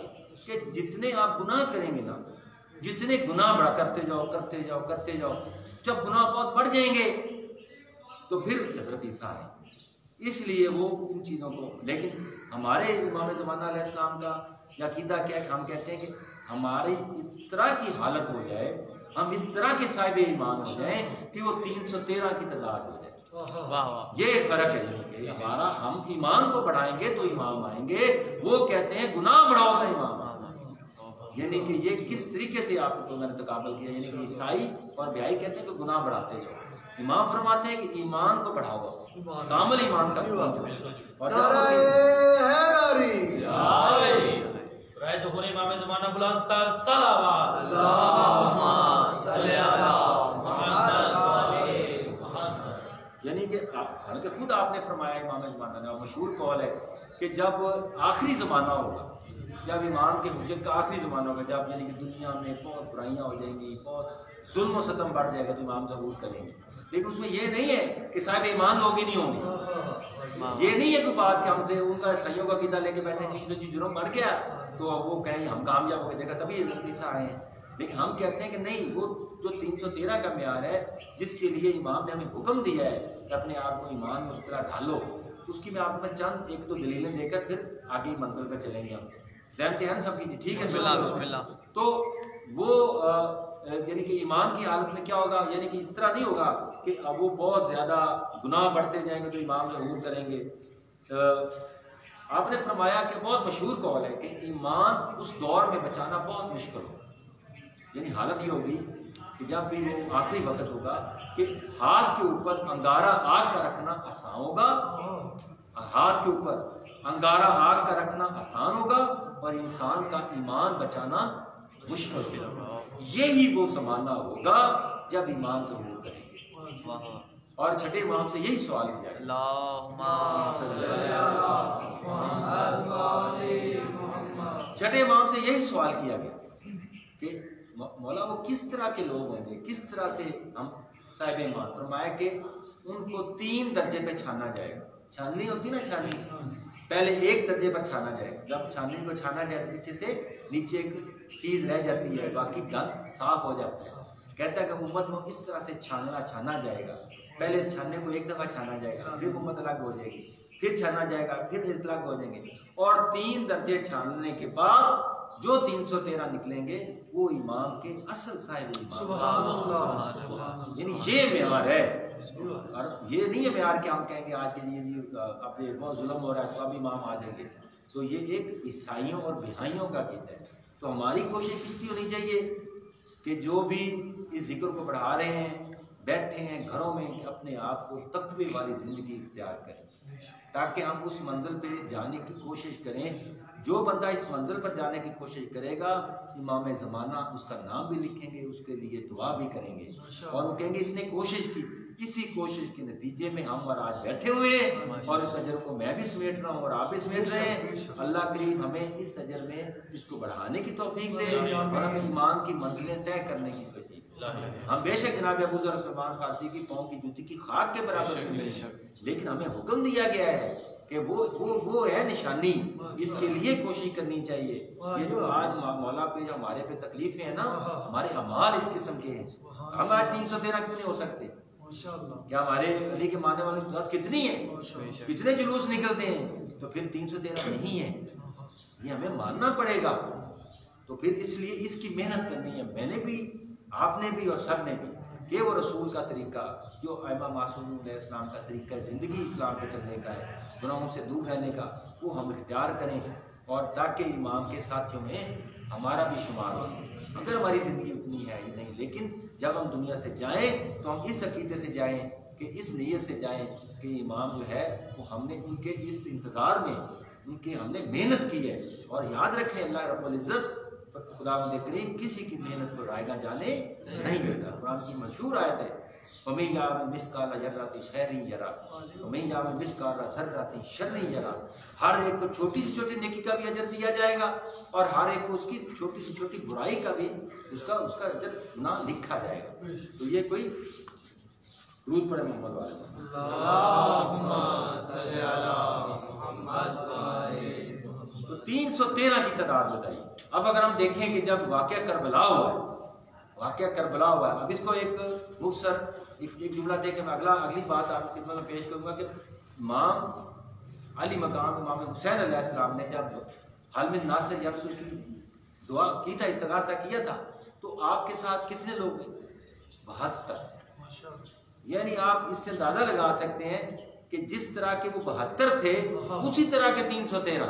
کہ جتنے آپ گناہ کریں گے نا، جتنے گناہ بڑا کرتے جاؤ کرتے جاؤ کرتے جاؤ، جب گناہ بہت بڑھ جائیں گے تو پھر حضرت عیسیٰ ہے۔ اس لیے وہ ان چیزوں کو، لیکن ہمارے امام زمانہ علیہ السلام کا عقیدہ کیا ہے کہ ہم کہتے ہیں کہ ہماری اس طرح کی حالت ہو جائے، ہم اس طرح کے صاحب ایمان ہو جائیں کہ وہ 313 کی تعداد ہو جائے۔ یہ ایک فرق ہے کہ ہمارا ہم ایمان کو بڑھائیں گے تو امام آئیں گے، وہ کہتے ہیں گناہ بڑھاؤ تو امام آئیں گے۔ یعنی کہ یہ کس طریقے سے آپ کو میں نے تقابل کیا، یعنی کہ عیسائی اور بہائی کہتے ہیں کہ گناہ بڑھاتے جاؤ، امام فرماتے ہیں کہ ایمان کو بڑھاؤ، کامل ایمان کا اور ظہور امام زمانہ بلند تر صلوات یعنی کہ حالانکہ خود آپ نے فرمایا امام زمانہ نے، اور مشہور قول ہے کہ جب آخری زمانہ ہوگا، جب امام کے حجت کا آخری زمانہ ہوگا، جب یعنی کہ دنیا میں بہت برائیاں ہو جائیں گی، بہت ظلم و ستم بڑھ جائے گا تو امام ظہور کریں گے، لیکن اس میں یہ نہیں ہے کہ صاحب ایمان لوگ ہی نہیں ہوں گے۔ یہ نہیں ہے کوئی بات کہ ہم سے ان کا عیسائیوں کا عقیدہ لے کے بیٹھے کہ جی جرم بڑھ گیا تو وہ کہیں ہم کامیاب ہو گئے، دیکھا تبھی حضرت عیسیٰ آئے ہیں۔ لیکن ہم کہتے ہیں کہ نہیں، وہ جو 313 کا معیار ہے جس کے لیے امام نے ہمیں حکم دیا ہے کہ اپنے آپ کو ایمان میں اس طرح ڈھالو، اس کی میں آپ کو چند ایک دو دلیلیں دے کر پھر آگے منزل پہ چلیں گے ہم۔ ذہن تہن سب کی ٹھیک ہے بسم اللہ۔ تو وہ یعنی کہ ایمان کی حالت میں کیا ہوگا، یعنی کہ اس طرح نہیں ہوگا کہ اب وہ بہت زیادہ گناہ بڑھتے جائیں گے تو امام ظہور کریں گے۔ آپ نے فرمایا کہ بہت مشہور قول ہے کہ ایمان اس دور میں بچانا بہت مشکل ہوگا، یعنی حالت یہ ہوگی کہ جب بھی وہ آخری وقت ہوگا کہ ہاتھ کے اوپر انگارہ آگ کا رکھنا آسان ہوگا، ہاتھ کے اوپر انگارہ آگ کا رکھنا آسان ہوگا اور انسان کا ایمان بچانا مشکل ہوگا۔ یہی وہ زمانہ ہوگا جب ایمان ظہور کریں گے۔ اور چھٹے امام سے یہی سوال کیا ہے، چھٹے امام سے یہی سوال کیا گیا کہ مولا وہ کس طرح کے لوگ ہوں گے، کس طرح سے ہم صاحب ایمان؟ فرمایا کہ ان کو 3 درجے پہ چھانا جائے گا۔ چھاننی ہوتی نا، چھاننی پہلے 1 درجے پر چھانا جائے گا، جب چھاننی کو چھانا جائے پیچھے سے نیچے ایک چیز رہ جاتی ہے، باقی گند صاف ہو جاتا ہے۔ کہتا ہے کہ امت کو اس طرح سے چھانا جائے گا، پہلے اس چھاننے کو 1 دفعہ چھانا جائے گا، پھر امت الگ ہو جائے گی، پھر چھانا جائے گا، پھر الگ ہو جائیں گے، اور 3 درجے چھاننے کے بعد جو 313 نکلیں گے وہ امام کے اصل صاحب ایمان۔ سبحان اللہ، یعنی یہ معیار ہے، اور یہ نہیں ہے معیار کہ ہم کہیں گے آج کے لیے اب یہ بہت ظلم ہو رہا ہے تو اب امام آ جائیں گے۔ تو یہ ایک عیسائیوں اور بہائیوں کا عقیدہ ہے۔ تو ہماری کوشش کس کی ہونی چاہیے کہ جو بھی اس ذکر کو بڑھا رہے ہیں، بیٹھے ہیں گھروں میں، کہ اپنے آپ کو تقوی والی زندگی اختیار کریں تاکہ ہم اس منزل پہ جانے کی کوشش کریں۔ جو بندہ اس منزل پر جانے کی کوشش کرے گا، امام زمانہ اس کا نام بھی لکھیں گے، اس کے لیے دعا بھی کریں گے، اور وہ کہیں گے اس نے کوشش کی۔ اسی کوشش کے نتیجے میں ہم اور آج بیٹھے ہوئے ہیں، اور اس اجر کو میں بھی سمیٹ رہا ہوں اور آپ بھی سمیٹ رہے ہیں۔ اللہ کریم ہمیں اس اجر میں اس کو بڑھانے کی توفیق دے اور ہمیں ایمان کی منزلیں طے کرنے کی توفیق دے۔ ہم بے شک جناب ابو ذر سلمان فارسی کی قوم کی جوتی کی خاک کے برابر ہیں، لیکن ہمیں حکم دیا گیا ہے کہ وہ ہے نشانی، اس کے لیے کوشش کرنی چاہیے۔ یہ جو آج مولا پہ ہمارے پہ تکلیفیں ہیں نا، ہمارے اعمال اس قسم کے ہیں۔ ہم آج 313 کیوں نہیں ہو سکتے؟ کیا ہمارے علی کے ماننے والوں کی تعداد کتنی ہے؟ کتنے جلوس نکلتے ہیں؟ تو پھر 313 نہیں ہے، یہ ہمیں ماننا پڑے گا۔ تو پھر اس لیے اس کی محنت کرنی ہے، میں نے بھی، آپ نے بھی، اور سب نے بھی، کہ وہ رسول کا طریقہ جو ائمہ معصومین علیہ السلام کا طریقہ زندگی اسلام پہ چلنے کا ہے، گناہوں سے دور رہنے کا، وہ ہم اختیار کریں، اور تاکہ امام کے ساتھیوں میں ہمارا بھی شمار ہو۔ اگر ہماری زندگی اتنی ہے ہی نہیں، لیکن جب ہم دنیا سے جائیں تو ہم اس عقیدے سے جائیں، کہ اس نیت سے جائیں کہ امام جو ہے وہ ہم نے ان کے اس انتظار میں ان کی ہم نے محنت کی ہے، اور یاد رکھیں اللہ رب العزت خداوند کریم کسی کی محنت کو رائگاں جانے نہیں دیتا۔ قرآن کی مشہور آیت ہے وَمَن يَعْمَلْ مِثْقَالَ ذَرَّةٍ خَيْرًا يَرَهُ وَمَن يَعْمَلْ مِثْقَالَ ذَرَّةٍ شَرًّا يَرَهُ۔ ہر ایک کو چھوٹی سے چھوٹی نیکی کا بھی اجر دیا جائے گا، اور ہر ایک کو اس کی چھوٹی سے چھوٹی برائی کا بھی اس کا اجر نہ لکھا جائے گا۔ تو یہ کوئی درود پڑھے محمد والے اللہم صلی علی محمد۔ تو 313 کی تعداد بتائی۔ اب اگر ہم دیکھیں کہ جب واقعہ کربلا ہوا ہے، واقعہ کربلا ہوا ہے، اب اس کو ایک مختصر ایک جملہ دے کے میں اگلی بات آپ کی خدمت میں پیش کروں گا کہ امام علی مقام امام حسین علیہ السلام نے جب حل من ناصر یا رسول کی دعا کی تھا، استغاثہ کیا تھا، تو آپ کے ساتھ کتنے لوگ ہیں؟ 72۔ یعنی آپ اس سے اندازہ لگا سکتے ہیں کہ جس طرح کے وہ 72 تھے اسی طرح کے 313۔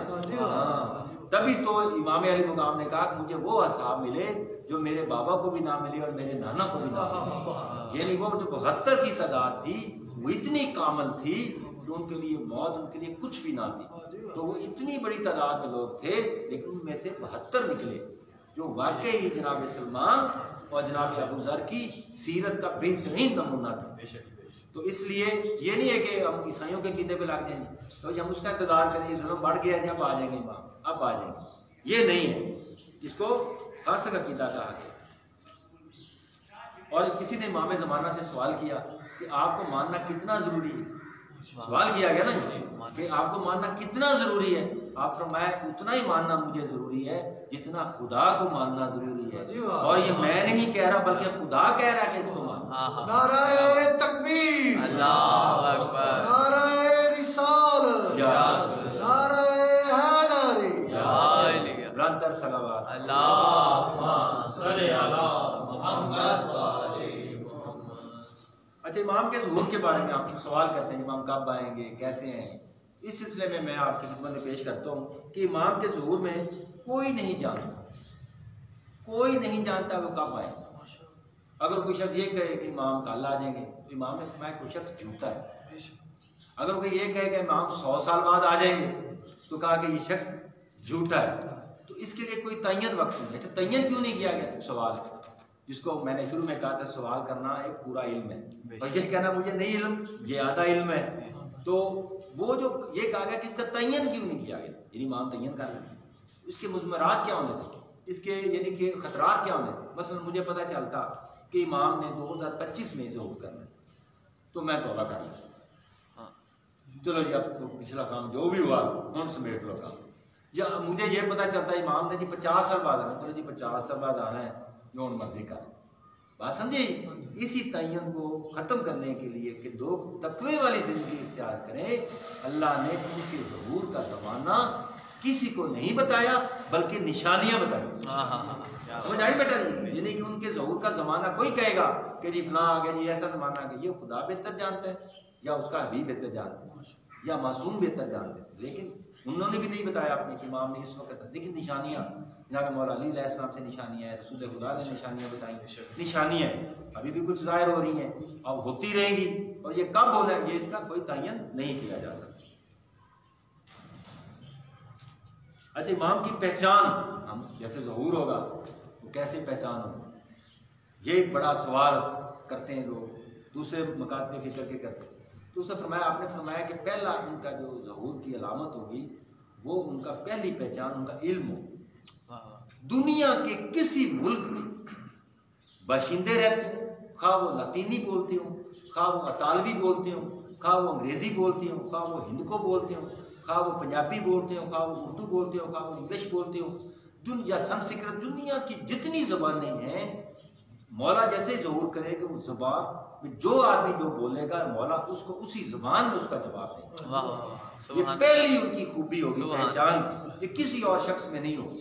تبھی تو امام علی مقام نے کہا کہ مجھے وہ اصحاب ملے جو میرے بابا کو بھی نہ ملے اور میرے نانا کو بھی نہ ملے۔ یعنی وہ جو 72 کی تعداد تھی وہ اتنی کامل تھی کہ ان کے لیے موت ان کے لیے کچھ بھی نہ تھی۔ تو وہ اتنی بڑی تعداد میں لوگ تھے، لیکن ان میں سے 72 نکلے جو واقعی جناب سلمان اور جناب ابو ذر کی سیرت کا بہترین نمونہ تھا۔ تو اس لیے یہ نہیں ہے کہ ہم عیسائیوں کے عقیدے پہ لگ جائیں گے تو ہم اس کا انتظار کریں گے، ظلم بڑھ گیا جب آ جائیں گے امام، اب آ جائیں گے، یہ نہیں ہے۔ اس کو فاسق عقیدہ کہا گیا۔ اور کسی نے امام زمانہ سے سوال کیا کہ آپ کو ماننا کتنا ضروری ہے، سوال کیا گیا نا کہ آپ کو ماننا کتنا ضروری ہے، آپ فرمایا اتنا ہی ماننا مجھے ضروری ہے جتنا خدا کو ماننا ضروری ہے، اور یہ میں نہیں کہہ رہا بلکہ خدا کہہ رہا ہے کہ اس کو ماننا۔ نعرہ تکبیر، اللہ اکبر، نعرہ رسالت، نعرہ حیدری، بلندتر صلوات۔ اللہم صلی علی محمد و آل محمد۔ اچھا، امام کے ظہور کے بارے میں آپ سوال کرتے ہیں امام کب آئیں گے، کیسے ہیں؟ اس سلسلے میں میں آپ کی خدمت میں پیش کرتا ہوں کہ امام کے ظہور میں کوئی نہیں جانتا، کوئی نہیں جانتا وہ کب آئیں گے۔ اگر کوئی شخص یہ کہے کہ امام کل آ جائیں گے تو امام نے فرمایا کوئی شخص جھوٹا ہے۔ اگر کوئی یہ کہے کہ امام 100 سال بعد آ جائیں گے تو کہا کہ یہ شخص جھوٹا ہے۔ تو اس کے لیے کوئی تعین وقت نہیں۔ اچھا، تعین کیوں نہیں کیا گیا؟ سوال جس کو میں نے شروع میں کہا تھا سوال کرنا ایک پورا علم ہے، اور یہ کہنا مجھے نہیں علم یہ آدھا علم ہے۔ تو وہ جو یہ کہا گیا کہ اس کا تعین کیوں نہیں کیا گیا، یعنی امام تعین کر رہے ہیں، اس کے مضمرات کیا ہونے تھے، اس کے یعنی کہ خطرات کیا ہونے تھے۔ مثلا مجھے پتہ چلتا کہ امام نے 2025 میں ظہور کرنا ہے تو میں توبہ کر لوں، چلو جی اب تو پچھلا کام جو بھی ہوا کون سمیٹ لو کام۔ یا مجھے یہ پتہ چلتا ہے امام نے جی 50 سال بعد آنا ہے، چلو جی 50 سال بعد آنا ہے جو ان مرضی کا ہے۔ بات سمجھے؟ اسی تعین کو ختم کرنے کے لیے کہ لوگ تقوی والی زندگی اختیار کریں، اللہ نے ان کے ظہور کا زمانہ کسی کو نہیں بتایا بلکہ نشانیاں بتائی۔ سمجھ آئی بیٹا؟ نہیں یعنی کہ ان کے ظہور کا زمانہ کوئی کہے گا کہ جی فلاں آ گیا جی ایسا زمانہ آ گیا، یہ خدا بہتر جانتا ہے یا اس کا حبیب بہتر جانتا ہے یا معصوم بہتر جانتے ہیں، لیکن انہوں نے بھی نہیں بتایا اپنے کہ امام نے اس وقت۔ لیکن نشانیاں جناب مولا علی علیہ السلام سے نشانیاں ہیں، رسول خدا نے نشانیاں بتائیں، نشانیاں ابھی بھی کچھ ظاہر ہو رہی ہیں، اب ہوتی رہیں گی، اور یہ کب ہونا ہے یہ اس کا کوئی تعین نہیں کیا جا سکتا۔ اچھا، امام کی پہچان، ہم جیسے ظہور ہوگا وہ کیسے پہچان ہوگا، یہ ایک بڑا سوال کرتے ہیں لوگ، دوسرے مکاتب فکر کے کرتے ہیں۔ تو اسے فرمایا، آپ نے فرمایا کہ پہلا ان کا جو ظہور کی علامت ہوگی وہ ان کا پہلی پہچان ان کا علم ہو۔ دنیا کے کسی ملک میں باشندے رہتے ہوں، خواہ وہ لاطینی بولتے ہوں، خواہ وہ اطالوی بولتے ہوں، خواہ وہ انگریزی بولتے ہوں، خواہ وہ ہند کو بولتے ہوں، خواہ وہ پنجابی بولتے ہوں، خواہ وہ اردو بولتے ہوں، خواہ وہ انگلش بولتے ہوں، یا سنسکرت، دنیا کی جتنی زبانیں ہیں، مولا جیسے ظہور کرے کہ وہ زبان میں جو آدمی جو بولے گا مولا اس کو اسی زبان میں اس کا جواب دے گا۔ یہ پہلی ان کی خوبی ہوگی، پہچان، یہ کسی اور شخص میں نہیں ہوگی۔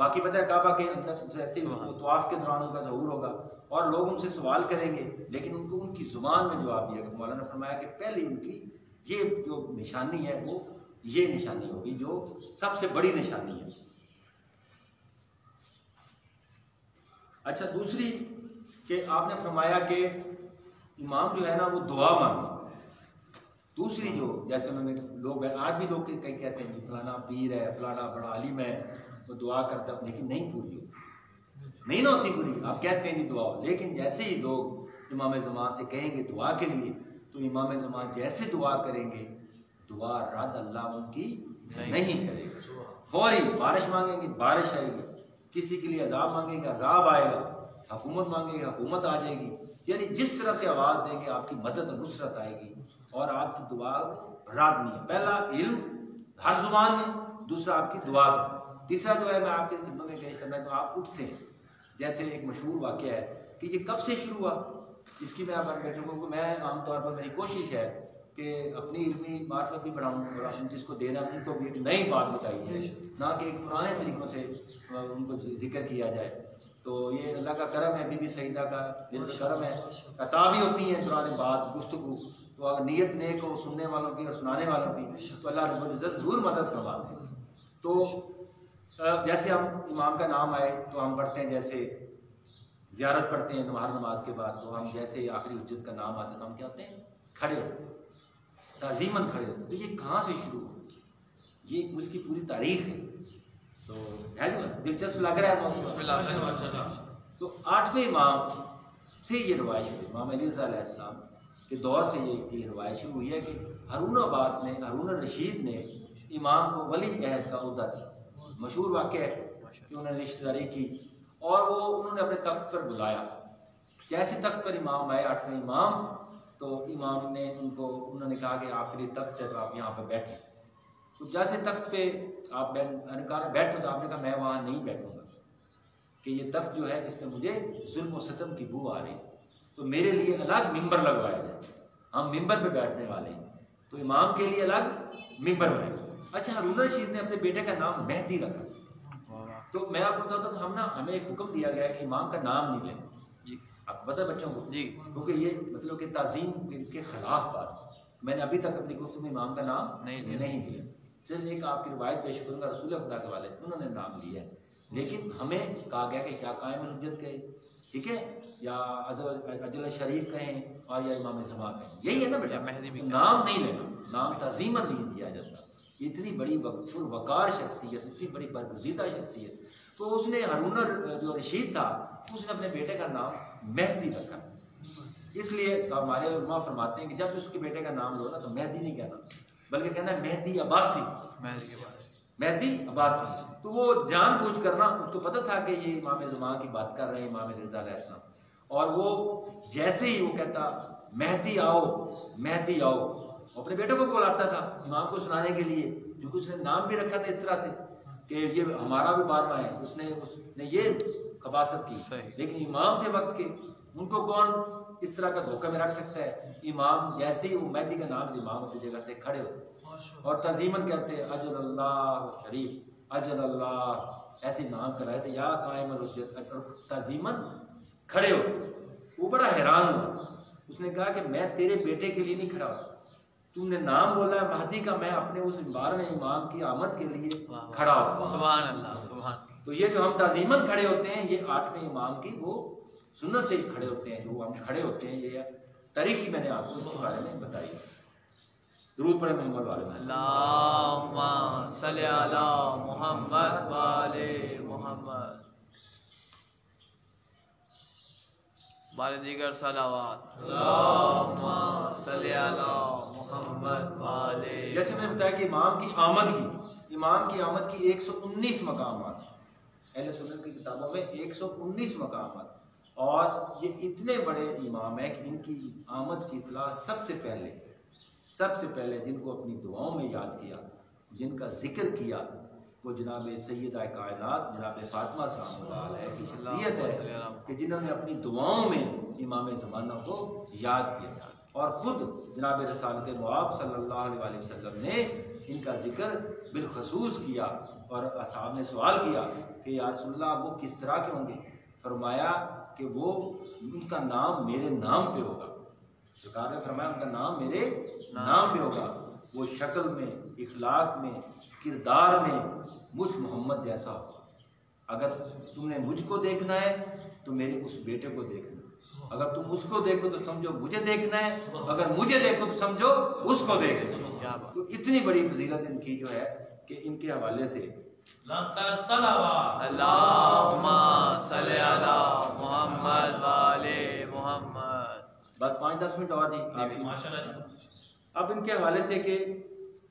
باقی پتہ ہے کعبہ کے اندر ایسے وہ طواف کے دوران ان کا ظہور ہوگا اور لوگ ان سے سوال کریں گے، لیکن ان کو ان کی زبان میں جواب دیا کہ مولانا نے فرمایا کہ پہلی ان کی یہ جو نشانی ہے وہ یہ نشانی ہوگی جو سب سے بڑی نشانی ہے۔ اچھا دوسری کہ آپ نے فرمایا کہ امام جو ہے نا وہ دعا مانگے۔ دوسری جو جیسے انہوں نے لوگ آج بھی لوگ کئی کہتے ہیں فلانا پیر ہے، فلانا بڑا عالم ہے، وہ دعا کرتا ہے، لیکن نہیں پوری ہوتی، نہیں نہ ہوتی پوری۔ آپ کہتے ہیں دعا، لیکن جیسے ہی لوگ امام زمان سے کہیں گے دعا کے لیے تو امام زمان جیسے دعا کریں گے دعا رد اللہ ان کی نہیں کرے گا۔ فوری بارش مانگیں گے بارش آئے گی، کسی کے لیے عذاب مانگیں گے عذاب آئے گا، حکومت مانگیں گے حکومت آ جائے گی، یعنی جس طرح سے آواز دیں گے آپ کی مدد اور نصرت آئے گی اور آپ کی دعا رد نہیں ہے۔ پہلا علم ہر زبان میں، دوسرا آپ کی دعا کا، تیسرا جو ہے میں آپ کے خدمت میں پیش کرنا ہے تو آپ اٹھتے ہیں۔ جیسے ایک مشہور واقعہ ہے کہ یہ کب سے شروع ہوا، اس کی میں آپ بچوں کو میں عام طور پر میری کوشش ہے کہ اپنی علمی معرفت بھی بڑھاؤں اور جس کو دینا ان کو بھی ایک نئی بات بتائی جائے، نہ کہ ایک پرانے طریقوں سے ان کو ذکر کیا جائے۔ تو یہ اللہ کا کرم ہے، بی بی سعیدہ کا کرم ہے، عطا بھی ہوتی ہیں دوران بات گفتگو، تو اگر نیت نیک ہو سننے والوں کی اور سنانے والوں کی تو اللہ رب العزت ضرور مدد فرماتے ہیں۔ تو جیسے ہم امام کا نام آئے تو ہم پڑھتے ہیں، جیسے زیارت پڑھتے ہیں ہر نماز کے بعد، تو ہم جیسے آخری حجت کا نام آتا ہے تو ہم کیا ہوتے ہیں کھڑے ہوتے ہیں، تعظیماً کھڑے ہوتے ہیں۔ تو یہ کہاں سے شروع ہو، یہ اس کی پوری تاریخ ہے، تو ہے جو دلچسپ لگ رہا ہے۔ تو 8ویں امام سے یہ روایت شروع، امام علی رضا علیہ السلام کے دور سے یہ روایت شروع ہوئی ہے کہ ہارون عباس نے، ہارون الرشید نے امام کو ولی عہد کا عہدہ دیا۔ مشہور واقعہ ہے کہ انہوں نے رشتہ داری کی اور وہ انہوں نے اپنے تخت پر بلایا۔ جیسے تخت پر امام آئے 8ویں امام، تو امام نے انہوں نے کہا کہ آپ کے لیے تخت ہے تو آپ یہاں پہ بیٹھیں۔ تو جیسے تخت پہ آپ بیٹھو تو آپ نے کہا میں وہاں نہیں بیٹھوں گا کہ یہ تخت جو ہے اس میں مجھے ظلم و ستم کی بو آ رہی، تو میرے لیے الگ ممبر لگوایا جائے، ہم ممبر پہ بیٹھنے والے ہیں، تو امام کے لیے الگ ممبر بنائے۔ اچھا ہارون الرشید نے اپنے بیٹے کا نام مہدی رکھا، تو میں آپ کو بتاتا ہوں ہمیں ایک حکم دیا گیا ہے کہ امام کا نام نہیں لینا جی، آپ کو پتہ ہے بچوں کو جی، کیونکہ یہ مطلب کہ تعظیم کے خلاف بات، میں نے ابھی تک اپنی گفتگو میں امام کا نام نہیں لیا، صرف ایک آپ کی روایت پیش کروں گا رسول خدا کے والے انہوں نے نام لیا ہے، لیکن ہمیں کہا گیا کہ کیا قائم الحجت کہیں، ٹھیک ہے، یا اجل شریف کہیں اور یا امام زمان کہیں، یہی ہے نا بیٹا، نام نہیں لینا، نام تعظیماً نہیں دیا جاتا۔ اتنی بڑی وقار شخصیت، اتنی بڑی برگزیدہ شخصیت، تو اس نے ہارون جو رشید تھا اس نے اپنے بیٹے کا نام مہدی رکھا۔ اس لیے ہمارے علماء فرماتے ہیں کہ جب اس کے بیٹے کا نام لو نا تو مہدی نہیں کہنا بلکہ کہنا ہے مہدی عباسی، مہدی عباسی۔ تو وہ جان بوجھ کرنا، اس کو پتہ تھا کہ یہ امام زمان کی بات کر رہے ہیں امام رضا علیہ السلام، اور وہ جیسے ہی وہ کہتا مہدی آؤ مہدی آؤ، اپنے بیٹے کو بلاتا تھا امام کو سنانے کے لیے، کیونکہ اس نے نام بھی رکھا تھا اس طرح سے کہ یہ ہمارا بھی 12واں ہے، اس نے یہ خباثت کی، لیکن امام تھے وقت کے، ان کو کون اس طرح کا دھوکہ میں رکھ سکتا ہے۔ امام جیسے ہی وہ مہدی کا نام امام کی جگہ سے کھڑے ہوتے اور تعظیماً کہتے ہیں اجل اللہ شریف اجل اللہ، ایسے نام کرائے تھے یا قائم الحجت، تعظیماً کھڑے ہوتے۔ وہ بڑا حیران ہوا، اس نے کہا کہ میں تیرے بیٹے کے لیے نہیں کھڑا ہوں، تم نے نام بولا ہے مہدی کا، میں اپنے اس 12ویں امام کی آمد کے لیے کھڑا ہوتا ہوں۔ سبحان اللہ، سبحان۔ تو یہ جو ہم تعظیماً کھڑے ہوتے ہیں یہ 8ویں امام کی وہ سنت سے ہی کھڑے ہوتے ہیں، جو ہم کھڑے ہوتے ہیں، یہ تاریخی میں نے آپ کو اس کے بارے میں بتائی۔ درود پڑھیں محمد والے میں، اللہم صلی علی محمد والے محمد، بارے دیگر صلوات، اللہم صلی علی محمد والے۔ جیسے میں نے بتایا کہ امام کی آمد کی 119 مقامات، اہل سنت کی کتابوں میں 119 مقامات، اور یہ اتنے بڑے امام ہیں کہ ان کی آمد کی اطلاع سب سے پہلے جن کو اپنی دعاؤں میں یاد کیا، جن کا ذکر کیا، وہ جناب سیدہ کائنات جناب فاطمہ سلام اللہ علیہ کی شخصیت ہے کہ جنہوں نے اپنی دعاؤں میں امام زمانہ کو یاد کیا۔ اور خود جناب رسالت مآب صلی اللہ علیہ وسلم نے ان کا ذکر بالخصوص کیا، اور اصحاب نے سوال کیا کہ یا رسول اللہ وہ کس طرح کے ہوں گے؟ فرمایا کہ وہ ان کا نام میرے نام پہ ہوگا، سرکار نے فرمایا ان کا نام میرے نام پہ ہوگا، وہ شکل میں، اخلاق میں، کردار میں مجھ محمد جیسا ہوگا۔ اگر تم نے مجھ کو دیکھنا ہے تو میرے اس بیٹے کو دیکھنا، اگر تم اس کو دیکھو تو سمجھو مجھے دیکھنا ہے، اگر مجھے دیکھو تو سمجھو اس کو دیکھنا۔ تو اتنی بڑی فضیلت ان کی جو ہے کہ ان کے حوالے سے اللہم صلی علی محمد وآل محمد۔ بس 5-10 منٹ اور جی۔ اب ان کے حوالے سے کہ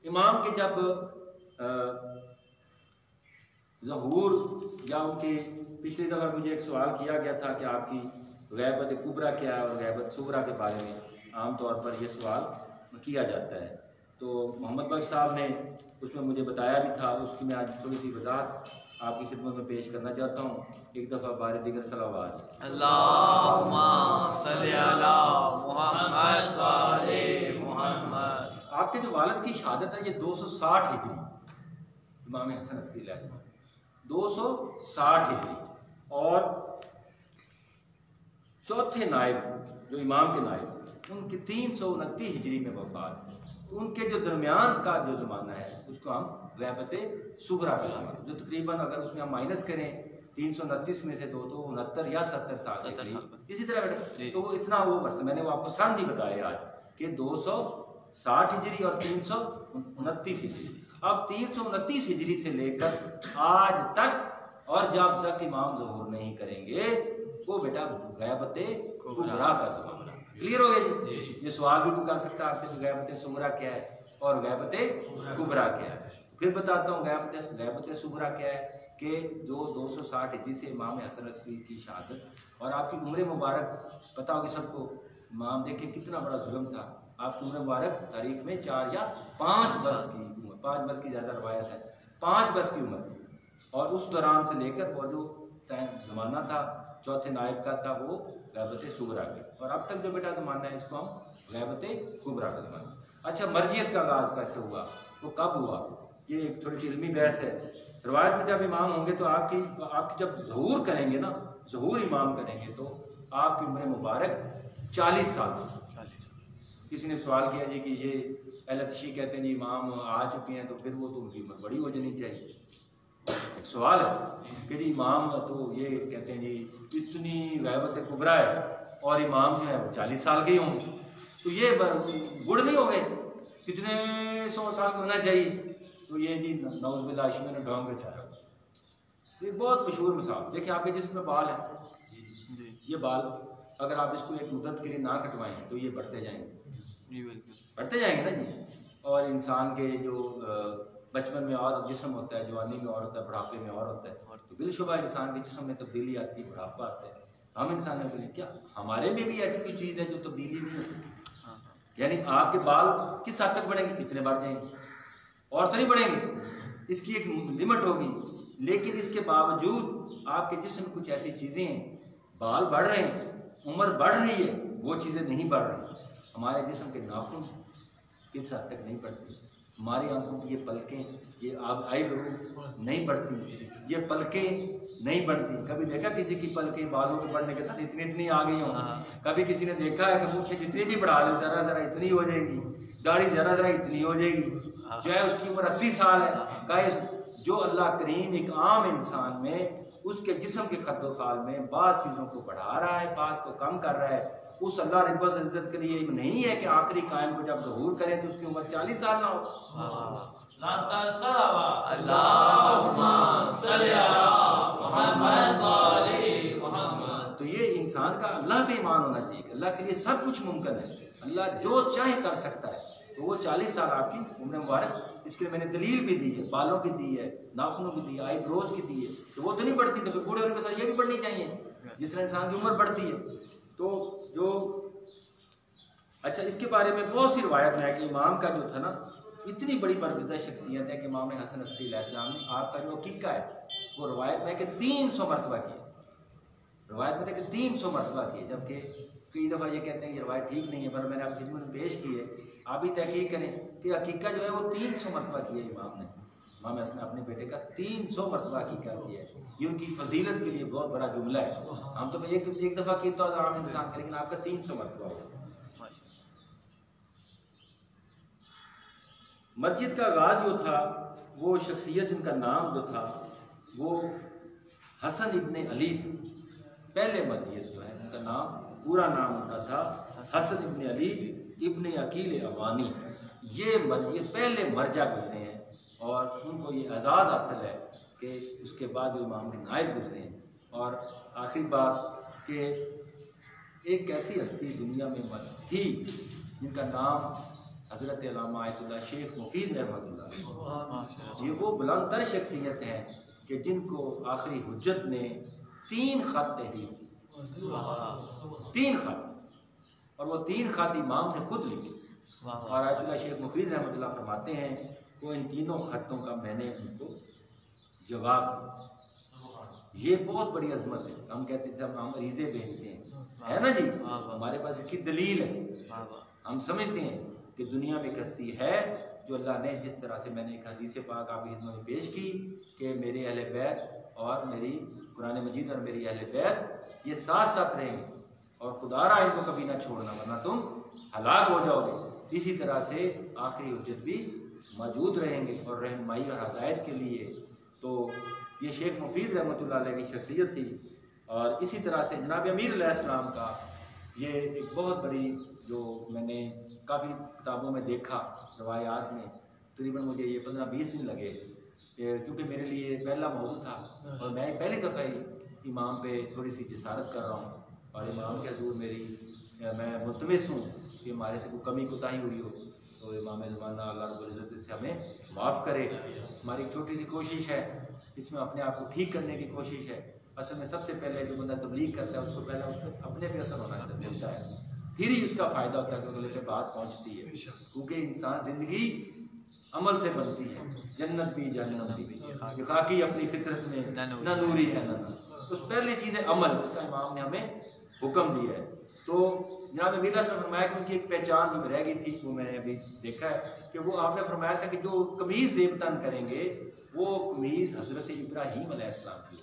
امام کے جب ظہور یا ان کے پچھلی دفعہ مجھے ایک سوال کیا گیا تھا کہ آپ کی غیبت کبریٰ کیا ہے اور غیبت صغریٰ کے بارے میں عام طور پر یہ سوال کیا جاتا ہے، تو محمد بخش صاحب نے اس میں مجھے بتایا بھی تھا، اس کی میں آج تھوڑی سی وضاحت آپ کی خدمت میں پیش کرنا چاہتا ہوں۔ ایک دفعہ بار دیگر صلوات۔ اللہم صلی علی محمد وآل محمد۔ آپ کے جو والد کی شہادت ہے یہ 260 ہجری، امام حسن عسکری علیہ السلام 260 ہجری، اور چوتھے نائب جو امام کے نائب ان کی 329 ہجری میں وفات۔ ان کے جو درمیان کا جو زمانہ ہے اس کو ہم غیبت صغریٰ کا زمانہ، جو تقریباً اگر اس میں ہم مائنس کریں 329 میں سے 2 تو 69 یا 70 سال کے قریب، اسی طرح بیٹا تو وہ اتنا وہ عرصہ میں نے وہ آپ کو سن نہیں بتایا آج کہ 260 ہجری اور 329 ہجری۔ اب 329 ہجری سے لے کر آج تک اور جب تک امام ظہور نہیں کریں گے وہ بیٹا غیبت کبریٰ کا زمانہ۔ کلیئر ہو گیا جی؟ یہ سوال بھی کوئی کر سکتا ہے آپ سے کہ غیبت صغریٰ کیا ہے اور غیبت کبریٰ کیا ہے؟ پھر بتاتا ہوں غیبت صغریٰ کیا ہے کہ جو 260 ہجری سے امام حسن عسکری کی شہادت اور آپ کی عمر مبارک پتہ ہوگی سب کو، امام دیکھیں کتنا بڑا ظلم تھا، آپ کی عمر مبارک تاریخ میں 4 یا 5 برس کی عمر، 5 برس کی زیادہ روایت ہے، 5 برس کی عمر تھی، اور اس دوران سے لے کر وہ جو زمانہ تھا چوتھے نائب کا تھا وہ غیبت صغریٰ کی، اور اب تک جو بیٹا زمانہ ہے اس کو ہم غیبت کبریٰ کا زمانہ۔ اچھا مرجیت کا آغاز کیسے ہوا، وہ کب ہوا، یہ ایک تھوڑی سی علمی بحث ہے۔ روایت میں جب امام ہوں گے تو آپ کی جب ظہور کریں گے نا، ظہور امام کریں گے تو آپ کی عمر مبارک 40 سال۔ کسی نے سوال کیا جی کہ یہ اہل تشیع کہتے ہیں جی امام آ چکے ہیں تو پھر وہ تو ان کی عمر بڑی ہو جانی چاہیے۔ ایک سوال ہے کہ جی امام تو یہ کہتے ہیں جی اتنی غیبت کبریٰ ہے اور امام جو ہے وہ 40 سال کے ہی ہوں تو یہ بڑھ نہیں ہو گئے، کتنے 100 سال کا ہونا چاہیے، تو یہ جی نعوذ باللہ عشق نے ڈھونگ بچایا۔ یہ بہت مشہور مثال دیکھیں، آپ کے جسم میں بال ہیں، یہ بال اگر آپ اس کو ایک مدت کے لیے نہ کٹوائیں تو یہ بڑھتے جائیں گے، بڑھتے جائیں گے نا جی۔ اور انسان کے جو بچپن میں اور جسم ہوتا ہے، جوانی میں اور ہوتا ہے، بڑھاپے میں اور ہوتا ہے، تو بالشبہ انسان کے جسم میں تبدیلی آتی ہے، بڑھاپا آتا ہے۔ ہم انسانوں کے لیے کیا ہمارے میں بھی ایسی کوئی چیز ہے جو تبدیلی نہیں ہوتی؟ یعنی آپ کے بال کس حد تک بڑھیں گے؟ اتنے بڑھ جائیں گے اور تو نہیں بڑھیں گے، اس کی ایک لمٹ ہوگی، لیکن اس کے باوجود آپ کے جسم میں کچھ ایسی چیزیں ہیں، بال بڑھ رہے ہیں، عمر بڑھ رہی ہے، وہ چیزیں نہیں بڑھ رہی۔ ہمارے جسم کے ناخن کس حد تک نہیں بڑھتی، ہماری آنکھوں کی یہ پلکیں، یہ آئی برو نہیں بڑھتی، یہ پلکیں نہیں بڑھتی۔ کبھی دیکھا کسی کی پلکیں بالوں کے بڑھنے کے ساتھ اتنی آگئی ہوں؟ کبھی کسی نے دیکھا ہے کہ مونچھیں جتنی بھی بڑھا لیں ذرا ذرا اتنی ہو جائے گی، داڑھی ذرا ذرا اتنی ہو جائے گی، جو ہے اس کی عمر 80 سال ہے۔ جو اللہ کریم ایک عام انسان میں اس کے جسم کے خد و خال میں بعض چیزوں کو بڑھا رہا ہے، بعض کو کم کر رہا ہے، اس اللہ رب العزت کے لیے نہیں ہے کہ آخری قائم کو جب ظہور کریں تو اس کی عمر 40 سال نہ ہو۔ تو یہ انسان کا اللہ پہ ایمان ہونا چاہیے کہ اللہ کے لیے سب کچھ ممکن ہے، اللہ جو چاہے کر سکتا ہے۔ تو وہ 40 سال آپ کی عمر مبارک، اس کے لیے میں نے دلیل بھی دی ہے، بالوں کی دی ہے، ناخنوں کی دی ہے، آئی بروز کی دی ہے، تو وہ تو نہیں بڑھتی، تو پھر بوڑھے ہونے کے ساتھ یہ بھی بڑھنی چاہیے جس طرح انسان کی عمر بڑھتی ہے۔ تو جو اچھا اس کے بارے میں بہت سی روایت ہے کہ امام کا جو تھا نا، اتنی بڑی برگزیدہ شخصیت ہے کہ امام حسن عسکری علیہ السلام نے آپ کا جو عقیقہ ہے وہ روایت میں کہ 300 مرتبہ کیا، روایت میں کہ 300 مرتبہ کیے، جبکہ کئی دفعہ یہ کہتے ہیں یہ روایت ٹھیک نہیں ہے، پر میں نے آپ کی خدمت میں پیش کی ہے، آپ بھی تحقیق کریں کہ عقیقہ جو ہے وہ 300 مرتبہ کیا ہے امام نے، امام حسن نے اپنے بیٹے کا 300 مرتبہ عقیقہ کیا ہے۔ یہ ان کی فضیلت کے لیے بہت بڑا جملہ ہے۔ ہم تو ایک دفعہ کیتا ہے عام انسان کا، لیکن آپ کا 300 مرتبہ ہوگا۔ مسجد کا آغاز جو تھا، وہ شخصیت جن کا نام جو تھا وہ حسن ابن علی تھے۔ پہلے مسجد جو ہے ان کا نام، پورا نام ان کا تھا حسن ابن علی ابن عقیل عوانی۔ یہ مسجد پہلے مرجع گزرے ہیں اور ان کو یہ اعزاز حاصل ہے کہ اس کے بعد جو امام کے نائب گزرے ہیں۔ اور آخری بات کہ ایک ایسی ہستی دنیا میں تھی جن کا نام حضرت علامہ آیت اللہ شیخ مفید رحمۃ اللہ، یہ وہ بلند تر شخصیت ہیں کہ جن کو آخری حجت نے 3 خط تحریر کی، 3 خط، اور وہ 3 خط امام نے خود لکھے۔ اور آیت اللہ شیخ مفید رحمۃ اللہ فرماتے ہیں وہ ان تینوں خطوں کا میں نے ان کو جواب دیا۔ یہ بہت بڑی عظمت ہے۔ ہم کہتے ہیں جب ہم عریضے بھیجتے ہیں، ہے نا جی، ہمارے پاس اس کی دلیل ہے۔ ہم سمجھتے ہیں کہ دنیا میں ایک ہستی ہے جو اللہ نے جس طرح سے، میں نے ایک حدیث پاک آپ کی خدمت میں پیش کی کہ میرے اہل بیت اور میری قرآن مجید اور میری اہل بیت یہ ساتھ ساتھ رہیں گے اور خدا را ان کو کبھی نہ چھوڑنا ورنہ تم ہلاک ہو جاؤ گے۔ اسی طرح سے آخری حجت بھی موجود رہیں گے اور رہنمائی اور ہدایت کے لیے۔ تو یہ شیخ مفید رحمۃ اللہ علیہ کی شخصیت تھی۔ اور اسی طرح سے جناب امیر علیہ السلام کا یہ ایک بہت بڑی، جو میں نے کافی کتابوں میں دیکھا، روایات میں، تقریباً مجھے یہ 15-20 دن لگے کیونکہ میرے لیے پہلا موضوع تھا اور میں پہلی دفعہ ہی امام پہ تھوڑی سی جسارت کر رہا ہوں اور امام کے حضور میں ملتمس ہوں کہ ہمارے سے کوئی کمی کوتاہی ہوئی ہو تو امام زمانہ اللہ رب العزت سے ہمیں معاف کرے۔ ہماری ایک چھوٹی سی کوشش ہے، اس میں اپنے آپ کو ٹھیک کرنے کی کوشش ہے۔ اصل میں سب سے پہلے جو بندہ تبلیغ کرتا ہے اس کو پہلے اس کو اپنے پہ اثر ہونا چاہتا ہے، پھر ہی اس کا فائدہ ہوتا ہے کہ اگلے پہ بات پہنچتی ہے، کیونکہ انسان زندگی عمل سے بنتی ہے، جنت بھی جہنم بھی، جو خاکی اپنی فطرت میں نہ نوری ہے نہ تو پہلی چیز ہے عمل، جس کا امام نے ہمیں حکم دیا ہے۔ تو جناب امیر صاحب نے فرمایا کہ ان کی ایک پہچان جو رہ گئی تھی، وہ میں نے ابھی دیکھا ہے کہ وہ آپ نے فرمایا تھا کہ جو قمیض زیب تن کریں گے وہ قمیض حضرت ابراہیم علیہ السلام کی،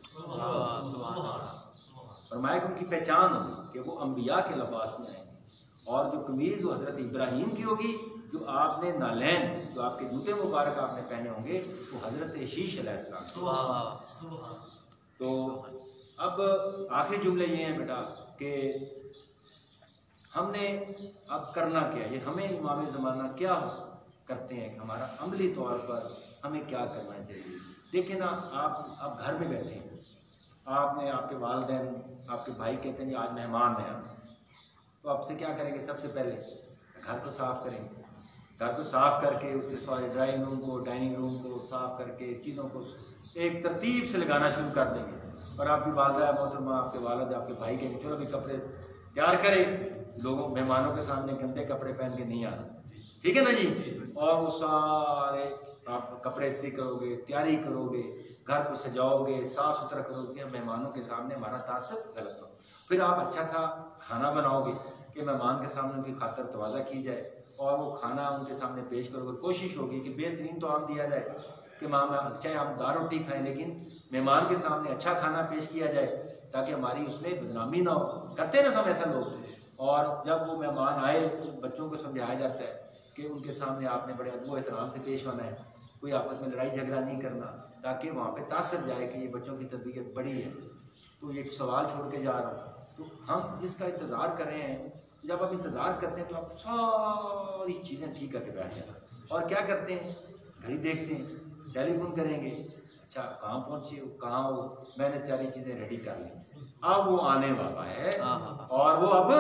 فرمایا کہ ان کی پہچان ہوگی کہ وہ انبیاء کے لباس میں آئیں گے، اور جو قمیض وہ حضرت ابراہیم کی ہوگی، جو آپ نے نالین، جو آپ کے جوتے مبارک آپ نے پہنے ہوں گے، وہ حضرت شیش علیہ السلام۔ تو اب آخری جملے یہ ہیں بیٹا کہ ہم نے اب کرنا کیا ہے، یہ ہمیں امام زمانہ کیا کرتے ہیں کہ ہمارا عملی طور پر ہمیں کیا کرنا چاہیے۔ دیکھیں نا، آپ گھر میں بیٹھے ہیں، آپ نے، آپ کے والدین، آپ کے بھائی کہتے ہیں آج مہمان ہیں، تو آپ سے کیا کریں گے؟ سب سے پہلے گھر کو صاف کریں گے، گھر کو صاف کر کے اس کے سارے ڈرائنگ روم کو، ڈائننگ روم کو صاف کر کے چیزوں کو ایک ترتیب سے لگانا شروع کر دیں گے۔ اور آپ کی والدہ محترمہ، آپ کے والد، آپ کے بھائی کہیں گے چلو بھی کپڑے تیار کریں، لوگوں مہمانوں کے سامنے گندے کپڑے پہن کے نہیں آنا، ٹھیک ہے نا جی؟ اور وہ سارے آپ کپڑے استری کرو گے، تیاری کرو گے، گھر کو سجاؤ گے، صاف ستھرا کرو گے، مہمانوں کے سامنے ہمارا تاثر غلط ہو۔ پھر آپ اچھا سا کھانا بناؤ گے کہ مہمان کے سامنے ان کی خاطر تواضع کی جائے، اور وہ کھانا ان کے سامنے پیش کرو گے۔ کوشش ہوگی کہ بہترین تو طعام دیا جائے کہ چاہے ہم دال روٹی کھائیں لیکن مہمان کے سامنے اچھا کھانا پیش کیا جائے تاکہ ہماری اس میں بدنامی نہ ہو۔ کرتے نا ہم ایسا لوگ، اور جب وہ مہمان آئے تو بچوں کو سمجھایا جاتا ہے کہ ان کے سامنے آپ نے بڑے ادب و احترام سے پیش ہونا ہے، کوئی آپس میں لڑائی جھگڑا نہیں کرنا، تاکہ وہاں پہ تاثر جائے کہ یہ بچوں کی تربیت بڑی ہے۔ تو یہ ایک سوال چھوڑ کے جا رہا ہوں، تو ہم جس کا انتظار کر رہے ہیں، جب آپ انتظار کرتے ہیں تو آپ ساری چیزیں ٹھیک کر کے بیٹھ جائیں، اور کیا کرتے ہیں؟ گھڑی دیکھتے ہیں، ٹیلی فون کریں گے، اچھا کہاں پہنچے ہو، کہاں ہو، میں نے ساری چیزیں ریڈی کر لی، اب وہ آنے والا ہے، اور وہ اب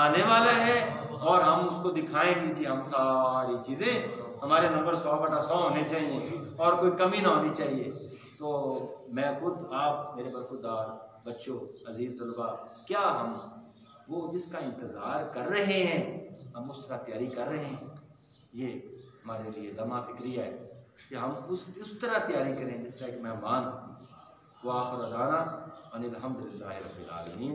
آنے والا ہے، اور ہم اس کو دکھائیں گے جی ہم ساری چیزیں، ہمارے نمبر 100/100 ہونے چاہیے اور کوئی کمی نہ ہونی چاہیے۔ تو میں خود، آپ میرے برخوردار بچوں، عزیز طلباء، کیا ہم وہ جس کا انتظار کر رہے ہیں ہم اس طرح تیاری کر رہے ہیں؟ یہ ہمارے لیے لمحہ فکریہ ہے کہ ہم اس طرح تیاری کریں جس طرح کہ مہمان۔ وآخر دعوانا ان الحمد للہ رب العالمین۔